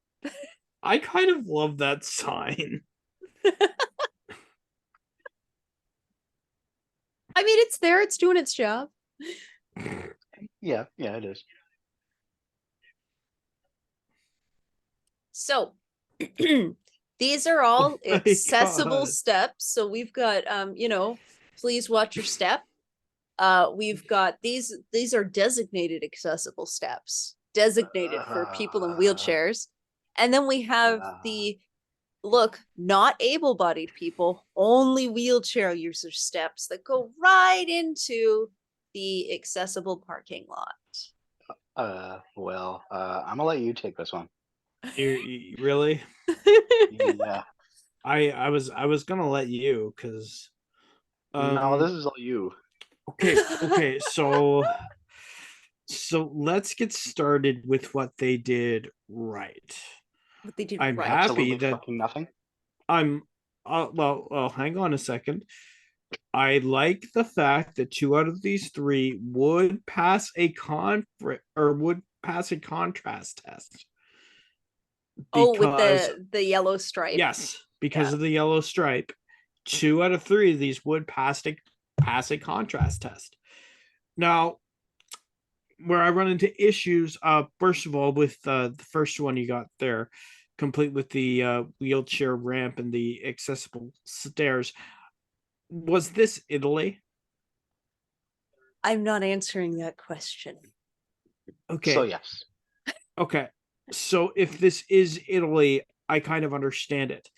I kind of love that sign. I mean, it's there. It's doing its job. Yeah, it is. So these are all accessible steps. So we've got please watch your step. We've got these are designated accessible steps, designated for people in wheelchairs. And then we have the look, not able-bodied people, only wheelchair user steps that go right into the accessible parking lot. Well, I'm gonna let you take this one. You really? Yeah. I was gonna let you because No, this is all you. okay, so let's get started with what they did right. What they did I'm right. happy Absolutely that fucking nothing. I'm well, hang on a second. I like the fact that 2 out of these 3 would pass a contrast test. Oh, with Because the yellow stripe. yes, because Yeah. of the yellow stripe, 2 out of 3 of these would pass a contrast test. Now, where I run into issues, first of all, with the first one you got there, complete with the wheelchair ramp and the accessible stairs. Was this Italy? I'm not answering that question. Okay. So yes. Okay. So if this is Italy, I kind of understand it.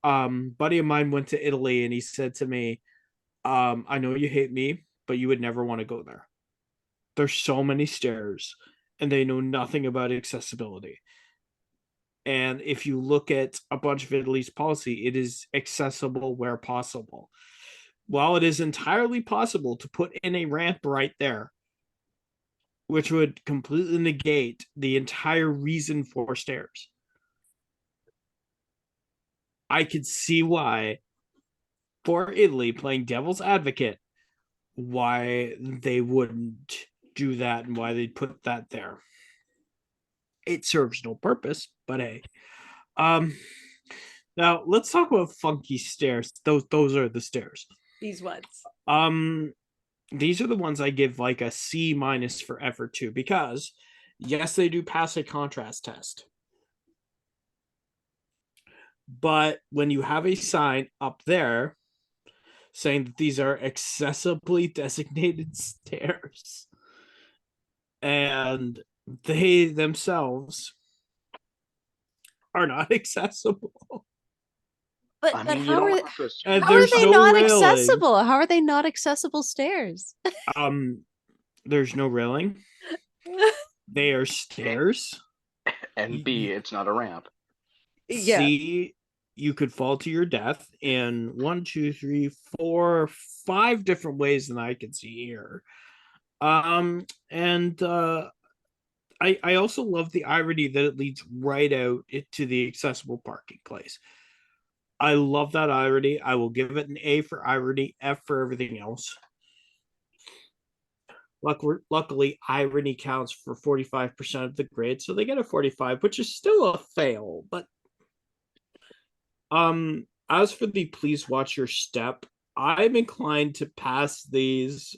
Buddy of mine went to Italy and he said to me, I know you hate me, but you would never want to go there. There's so many stairs and they know nothing about accessibility. And if you look at a bunch of Italy's policy, it is accessible where possible. While it is entirely possible to put in a ramp right there, which would completely negate the entire reason for stairs, I could see why, for Italy, playing devil's advocate, why they wouldn't do that and why they'd put that there. It serves no purpose, but hey. Now let's talk about funky stairs. Those are the stairs. These ones. These are the ones I give like a C- for effort to, because yes, they do pass a contrast test. But when you have a sign up there saying that these are accessibly designated stairs, and they themselves are not accessible. But I but mean, you how don't are have to And how are there's they no not railing. accessible? How are they not accessible stairs? There's no railing. They are stairs. And B, it's not a ramp. Yeah. C, you could fall to your death in 1, 2, 3, 4, 5 different ways than I can see here. And I also love the irony that it leads right out to the accessible parking place. I love that irony. I will give it an A for irony, F for everything else. Luckily, irony counts for 45% of the grade, so they get a 45, which is still a fail. But as for the please watch your step, I'm inclined to pass these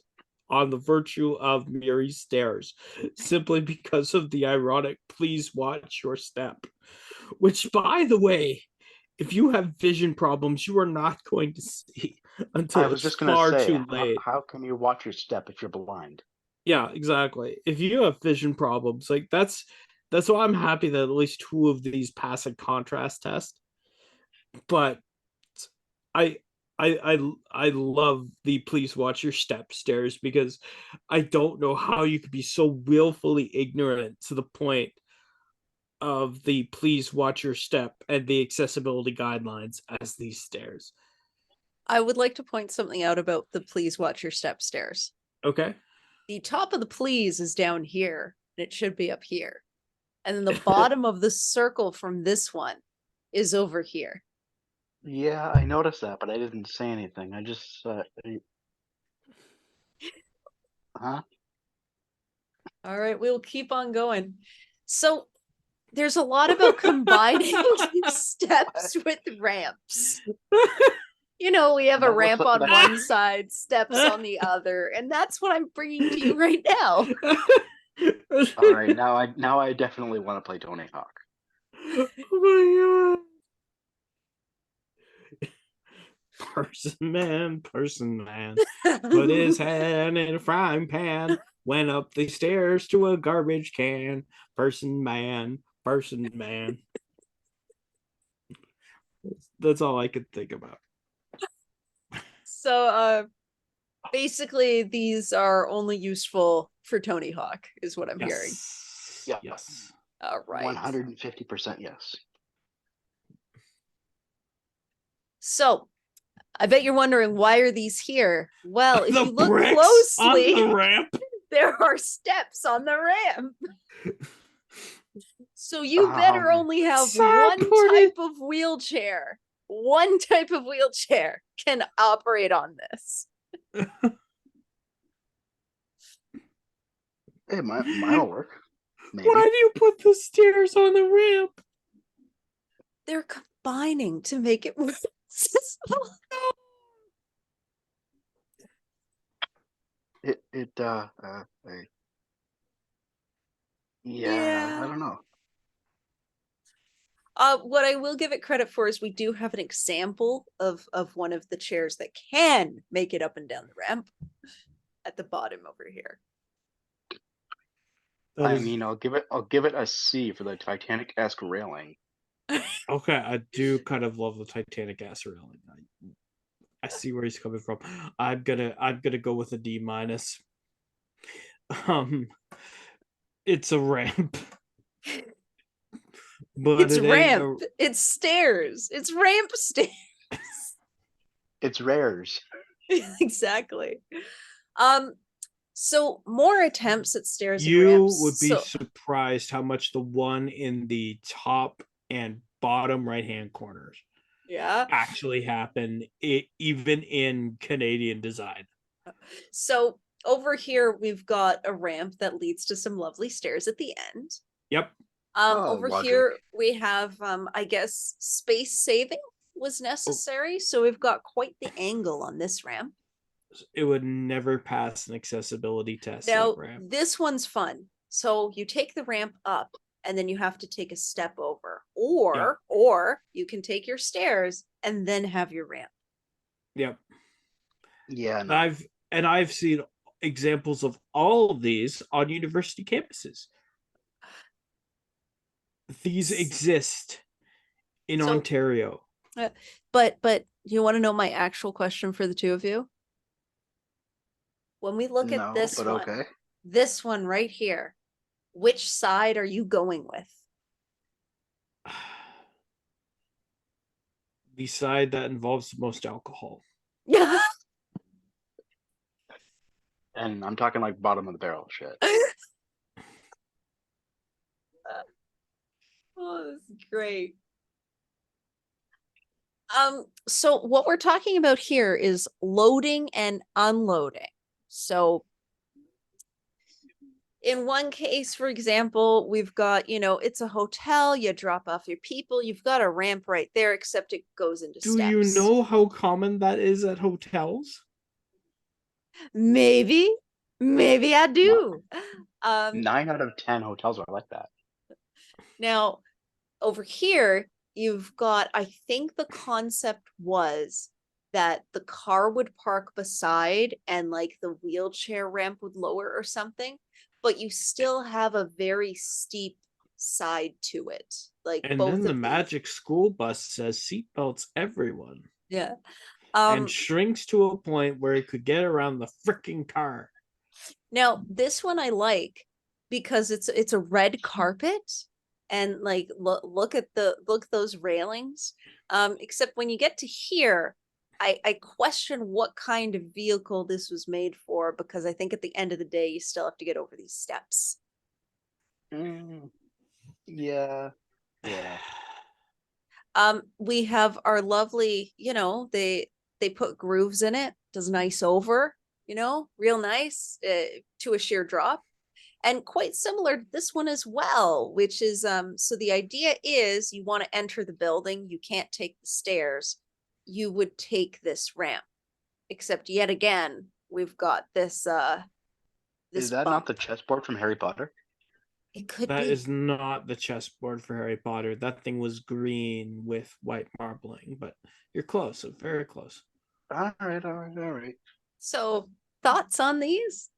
on the virtue of Myry stairs, simply because of the ironic please watch your step. Which, by the way, if you have vision problems, you are not going to see until I was it's just gonna far say, too late. how can you watch your step if you're blind? Yeah, exactly. If you have vision problems, like that's why I'm happy that at least 2 of these pass a contrast test. But I I love the please watch your step stairs, because I don't know how you could be so willfully ignorant to the point of the please watch your step and the accessibility guidelines as these stairs. I would like to point something out about the please watch your step stairs. Okay. The top of the please is down here, and it should be up here. And then the bottom of the circle from this one is over here. Yeah, I noticed that, but I didn't say anything. I just huh? All right, we'll keep on going. So there's a lot about combining steps with ramps. You know, we have a That looks ramp like- on one side, steps on the other, and that's what I'm bringing to you right now. All right, now I definitely want to play Tony Hawk. Oh my god. Person man, put his hand in a frying pan, went up the stairs to a garbage can. Person man. That's all I could think about. So basically these are only useful for Tony Hawk, is what I'm hearing. Yes. Yeah. Yes. All right. 150% yes. So I bet you're wondering, why are these here? Well, if The you look bricks on closely, the ramp. there are steps on the ramp. So you better only have one type of wheelchair. One type of wheelchair can operate on this. Hey, mine'll work. Maybe. Why do you put the stairs on the ramp? They're combining to make it more accessible. Yeah, I don't know. What I will give it credit for is we do have an example of one of the chairs that can make it up and down the ramp at the bottom over here. I mean, I'll give it a C for the Titanic-esque railing. Okay, I do kind of love the Titanic gas railing. I see where he's coming from. I'm gonna go with a D minus. It's a ramp. But It's it ramp. It's stairs. It's ramp stairs. It's rares. Exactly. So more attempts at stairs and You ramps. would be surprised how much the one in the top and bottom right-hand corners actually happen, even in Canadian design. So over here we've got a ramp that leads to some lovely stairs at the end. Yep. Over logic. here we have I guess space saving was necessary, so we've got quite the angle on this ramp. It would never pass an accessibility test. Now this one's fun. So you take the ramp up and then you have to take a step over, or you can take your stairs and then have your ramp. Yep. Yeah, no. I've seen examples of all of these on university campuses. These exist in Ontario. But you want to know my actual question for the two of you? When we look at this one right here, which side are you going with? The side that involves the most alcohol. Yeah. And I'm talking like bottom of the barrel shit. Oh, this is great. So what we're talking about here is loading and unloading. So in one case, for example, we've got, it's a hotel, you drop off your people, you've got a ramp right there, except it goes into steps. Do you know how common that is at hotels? Maybe I do. 9 out of 10 hotels are like that. Now, over here, you've got, I think the concept was that the car would park beside and like the wheelchair ramp would lower or something, but you still have a very steep side to it. Like, and then the magic school bus says seatbelts everyone. Yeah. And shrinks to a point where it could get around the freaking car. Now, this one I like because it's a red carpet. And like look at those railings. Except when you get to here, I question what kind of vehicle this was made for, because I think at the end of the day you still have to get over these steps. Yeah. We have our lovely, they put grooves in it, does nice over, real nice to a sheer drop. And quite similar to this one as well, which is, so the idea is you want to enter the building, you can't take the stairs, you would take this ramp. Except yet again, we've got this, is that not the chessboard from Harry Potter? It could be. That is not the chessboard for Harry Potter. That thing was green with white marbling, but you're close, very close. All right. So, thoughts on these?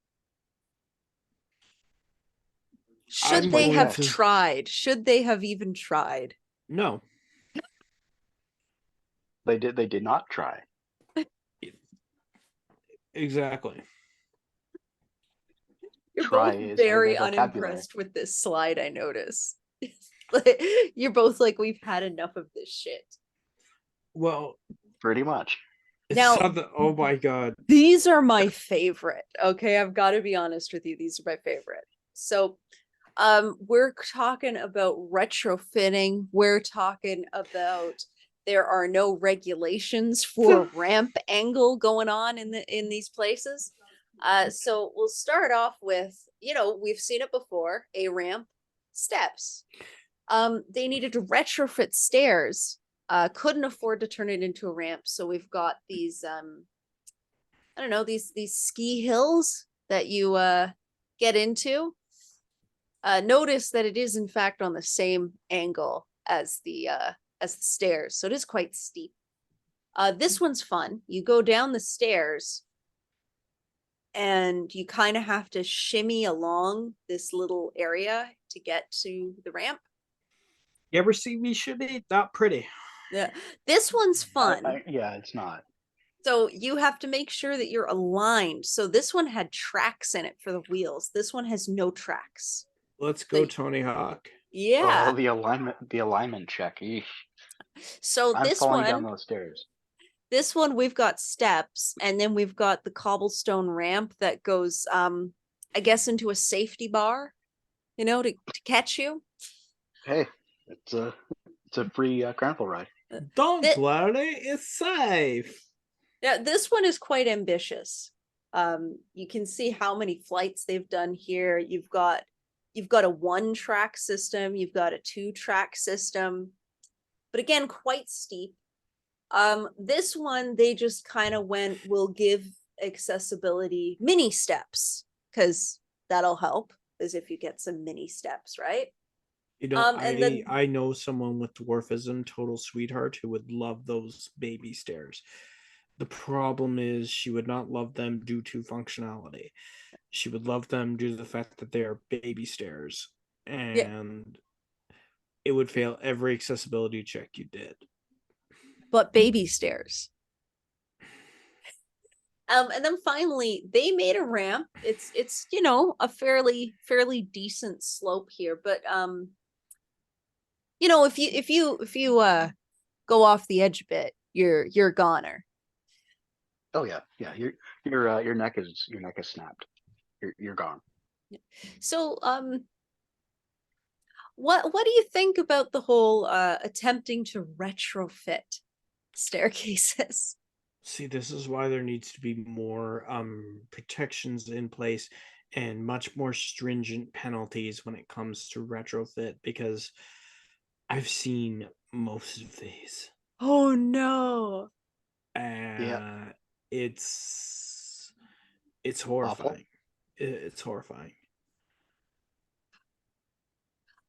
Should they have tried? Should they have even tried? No. They did not try. Exactly. You're Try both is in very their vocabulary. unimpressed with this slide, I notice. Like, you're both like, we've had enough of this shit. Well, Pretty much. it's Now- something. Oh my god. These are my favorite. Okay, I've got to be honest with you. These are my favorite. So, we're talking about retrofitting. We're talking about there are no regulations for ramp angle going on in these places. So we'll start off with, we've seen it before, a ramp, steps. They needed to retrofit stairs. Couldn't afford to turn it into a ramp, so we've got these I don't know, these ski hills that you get into. Notice that it is in fact on the same angle as the stairs, so it is quite steep. This one's fun. You go down the stairs and you kind of have to shimmy along this little area to get to the ramp. You ever see me shimmy? Not pretty. Yeah, this one's fun. Yeah, it's not. So you have to make sure that you're aligned. So this one had tracks in it for the wheels. This one has no tracks. Let's go, So- Tony Hawk. Yeah. Oh, the alignment check. Eesh. So I'm this falling down one, those stairs. we've got steps, and then we've got the cobblestone ramp that goes, I guess, into a safety bar, to catch you. Hey, it's a free carnival ride. Don't Thi- let it. It's safe. Yeah, this one is quite ambitious. You can see how many flights they've done here. You've got a 1-track system, you've got a 2-track system, but again, quite steep. This one, they just kind of went, we'll give accessibility mini steps, because that'll help, as if you get some mini steps, right? And then I know someone with dwarfism, total sweetheart, who would love those baby stairs. The problem is she would not love them due to functionality. She would love them due to the fact that they are baby stairs, and it would fail every accessibility check you did. but baby stairs. And then finally, they made a ramp. It's a fairly decent slope here, but if you go off the edge a bit, you're a goner. Oh yeah. Your neck is snapped. You're gone. So what do you think about the whole attempting to retrofit staircases? See, this is why there needs to be more protections in place and much more stringent penalties when it comes to retrofit, because I've seen most of these. Oh no. It's horrifying. It's horrifying.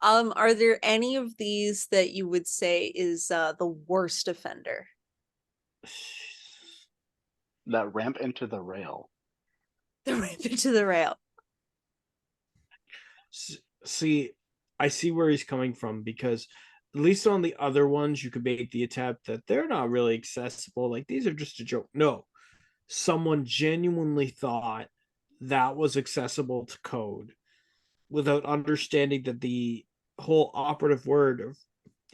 Are there any of these that you would say is the worst offender? That ramp into the rail. The ramp into the rail. See, I see where he's coming from, because at least on the other ones you could make the attempt that they're not really accessible, like these are just a joke. No, someone genuinely thought that was accessible to code without understanding that the whole operative word of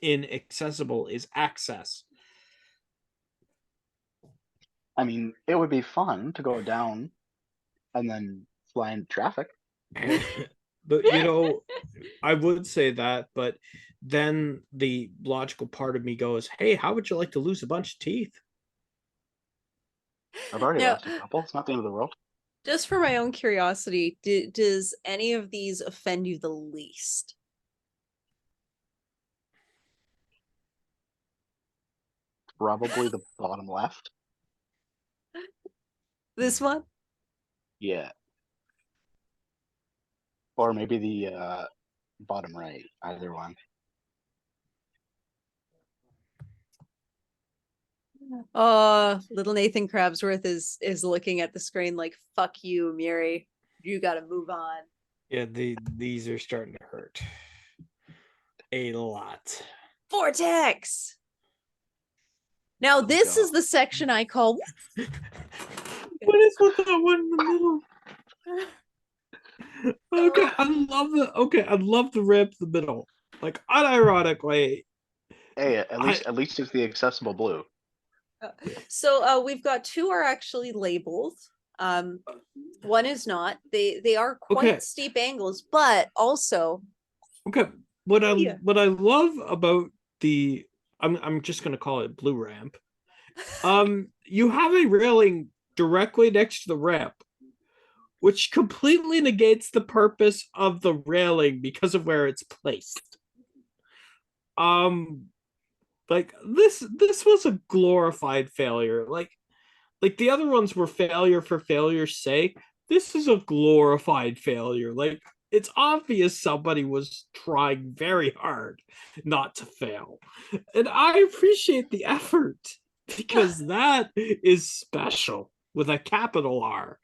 inaccessible is access. I mean, it would be fun to go down and then fly into traffic. But I would say that, but then the logical part of me goes, hey, how would you like to lose a bunch of teeth? I've already Now- lost a couple. It's not the end of the world. Just for my own curiosity, does any of these offend you the least? Probably the bottom left. This one? Yeah. Or maybe the bottom right. Either one. Little Nathan Crabsworth is looking at the screen like, fuck you, Myry. You gotta move on. Yeah, these are starting to hurt a lot. Vortex! Now this go. is the section I call What is with that one in the middle? Okay, I love the ramp in the middle. Like unironically, Hey, I at least it's the accessible blue. So we've got two are actually labeled. One is not. They are quite okay. steep angles, but also Okay. Yeah. What I love about the I'm just gonna call it blue ramp. You have a railing directly next to the ramp, which completely negates the purpose of the railing because of where it's placed. Um like this was a glorified failure. Like the other ones were failure for failure's sake. This is a glorified failure. Like it's obvious somebody was trying very hard not to fail. And I appreciate the effort because that is special with a capital R.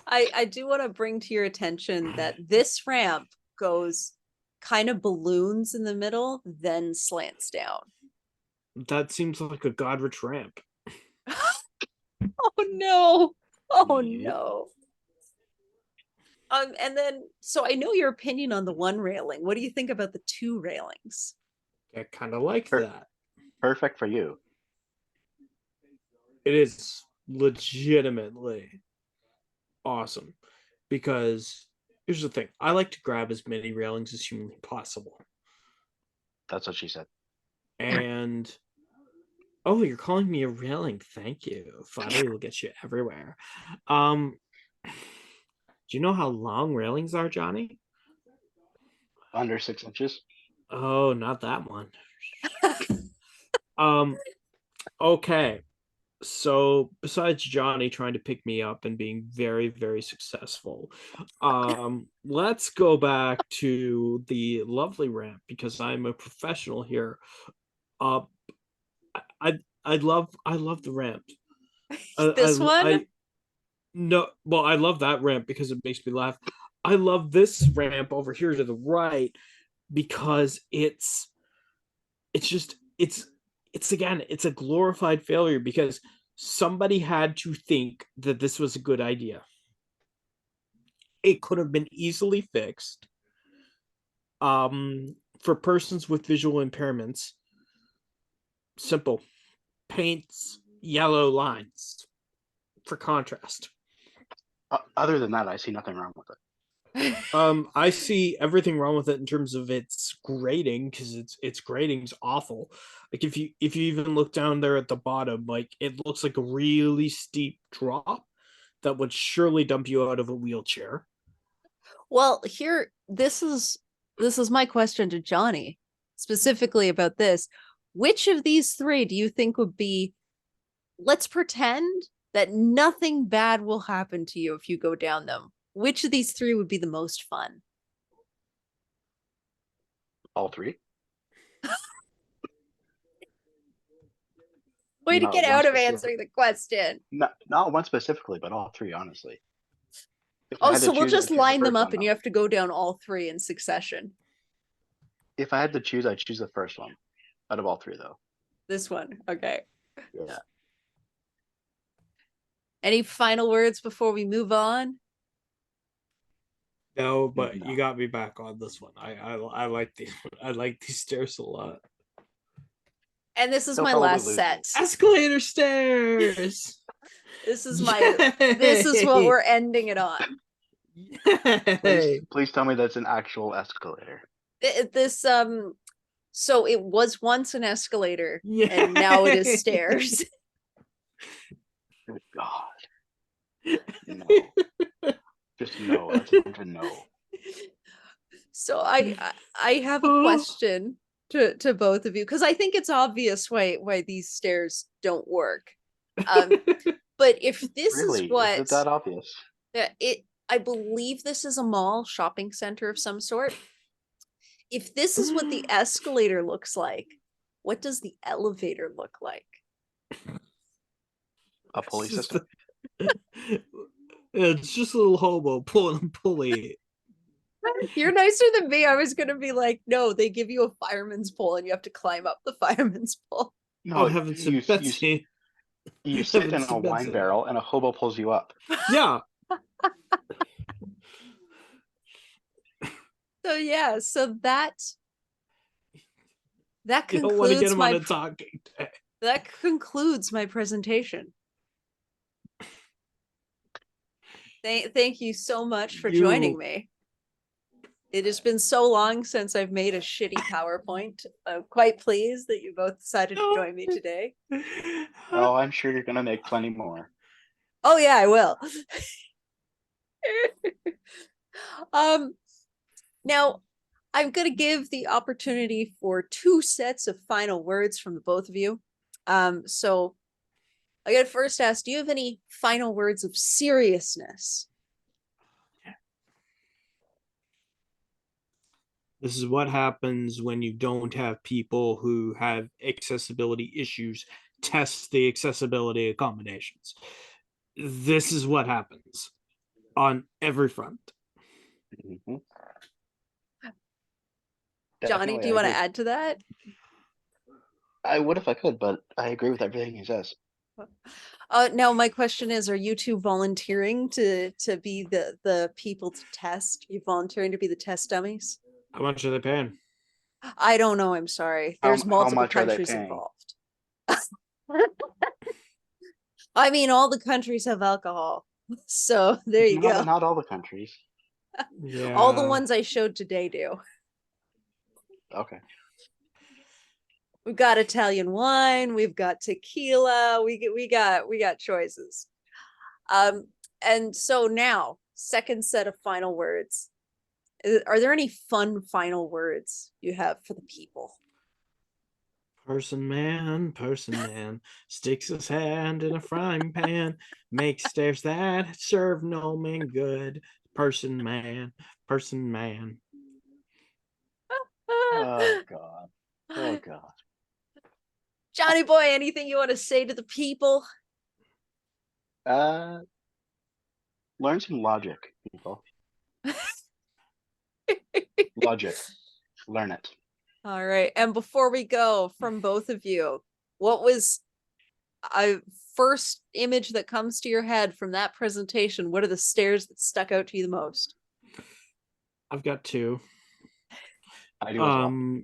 I do want to bring to your attention that this ramp goes kind of balloons in the middle, then slants down. That seems like a Godrich ramp. Oh no. Oh Yep. no. And then so I know your opinion on the one railing. What do you think about the two railings? I kind of like Per- that. Perfect for you. It is legitimately awesome because here's the thing. I like to grab as many railings as humanly possible. That's what she said. And oh, you're calling me a railing. Thank you. Flattery will get you everywhere. Do you know how long railings are, Johnny? Under 6 inches. Oh, not that one. Um, okay. So besides Johnny trying to pick me up and being very, very successful, let's go back to the lovely ramp because I'm a professional here. Uh, I love the ramp. This one? I no, well, I love that ramp because it makes me laugh. I love this ramp over here to the right because it's just it's again it's a glorified failure because somebody had to think that this was a good idea. It could have been easily fixed. For persons with visual impairments, simple. Paints yellow lines for contrast. Other than that, I see nothing wrong with it. I see everything wrong with it in terms of its grading because its grading's awful. Like if you even look down there at the bottom, like it looks like a really steep drop that would surely dump you out of a wheelchair. Well, here this is my question to Johnny, specifically about this. Which of these three do you think would be, let's pretend that nothing bad will happen to you if you go down them. Which of these three would be the most fun? All three. Way to Not get one out of specific. answering the question. Not one specifically, but all three, honestly. If I Oh, had to so we'll choose, I'd just choose the line them first up one, and you though. have to go down all three in succession. If I had to choose, I'd choose the first one out of all three, though. This one. Okay. Yeah. Any final words before we move on? No, but No. you got me back on this one. I like these. I like these stairs a lot. And this is They'll my probably last lose set. me. Escalator stairs. This is this is what Yay! we're ending it on. Yay! Please tell me that's an actual escalator. This so it was once an escalator Yay! and now it is stairs. Good God. No. Just no. That's a bunch of no. So I have a question to both of you because I think it's obvious why these stairs don't work. But if this Really? is what Is it that obvious? I believe this is a mall shopping center of some sort. If this is what the escalator looks like, what does the elevator look like? A pulley system? It's just a little hobo pulling a pulley. You're nicer than me. I was gonna be like, no, they give you a fireman's pole and you have to climb up the fireman's pole. No, heavens and you Betsy. sit in Heavens a and wine Betsy. barrel and a hobo pulls you up. Yeah. So yeah, so that You don't want to get concludes him on my a talking day. that concludes my presentation. Thank you so much for joining me. It has been so long since I've made a shitty PowerPoint. I'm quite pleased that you both decided to join me today. Oh, I'm sure you're gonna make plenty more. Oh yeah, I will. Now I'm gonna give the opportunity for 2 sets of final words from the both of you. So I gotta first ask, do you have any final words of seriousness? This is what happens when you don't have people who have accessibility issues test the accessibility accommodations. This is what happens on every front. Mhm. Johnny, Definitely, do I you want to agree. add to that? I would if I could, but I agree with everything he says. Now my question is, are you two volunteering to be the people to test? You volunteering to be the test dummies? How much are they paying? I don't know, I'm sorry. There's How multiple much are they countries paying? involved. I mean, all the countries have alcohol. So there you go. Not all the countries. Yeah. All the ones I showed today do. Okay. We've got Italian wine, we've got tequila, we got choices. And so now, second set of final words. Are there any fun final words you have for the people? Person man, sticks his hand in a frying pan, makes stairs that serve no man good. Person man. Oh God. Oh God. Johnny boy, anything you want to say to the people? Uh, learn some logic, people. Logic. Learn it. All right. And before we go, from both of you, what was a first image that comes to your head from that presentation? What are the stairs that stuck out to you the most? I've got 2. I do as well.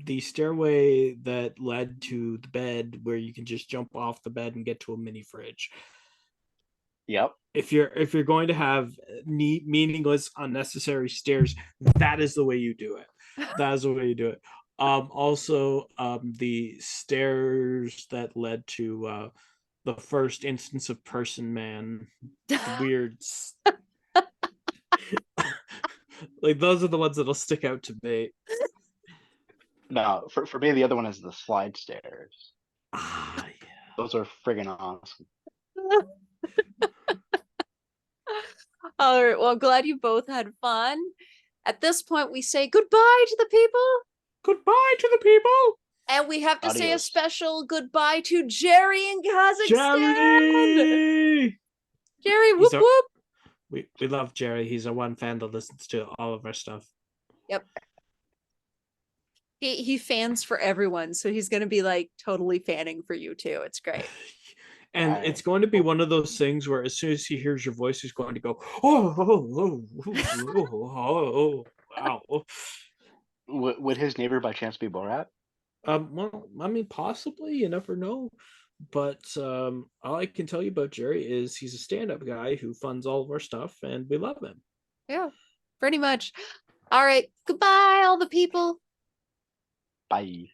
The stairway that led to the bed where you can just jump off the bed and get to a mini fridge. Yep. If you're going to have meaningless, unnecessary stairs, that is the way you do it. That is the way you do it. Also, the stairs that led to the first instance of person man, the weird, like those are the ones that'll stick out to me. No, for me, the other one is the slide stairs. Ah, yeah. Those are friggin' awesome. All right. Well, I'm glad you both had fun. At this point, we say goodbye to the people. Goodbye to the people. And we have to say a Adios. special goodbye to Jerry in Kazakhstan. Jerry! Jerry, whoop whoop. We love Jerry. He's our one fan that listens to all of our stuff. Yep. He fans for everyone, so he's gonna be like totally fanning for you too. It's great. And it's going to be one of those things where as soon as he hears your voice, he's going to go, oh, wow. Would his neighbor by chance be Borat? Well, I mean, possibly, you never know. But all I can tell you about Jerry is he's a stand-up guy who funds all of our stuff, and we love him. Yeah, pretty much. All right. Goodbye, all the people. Bye.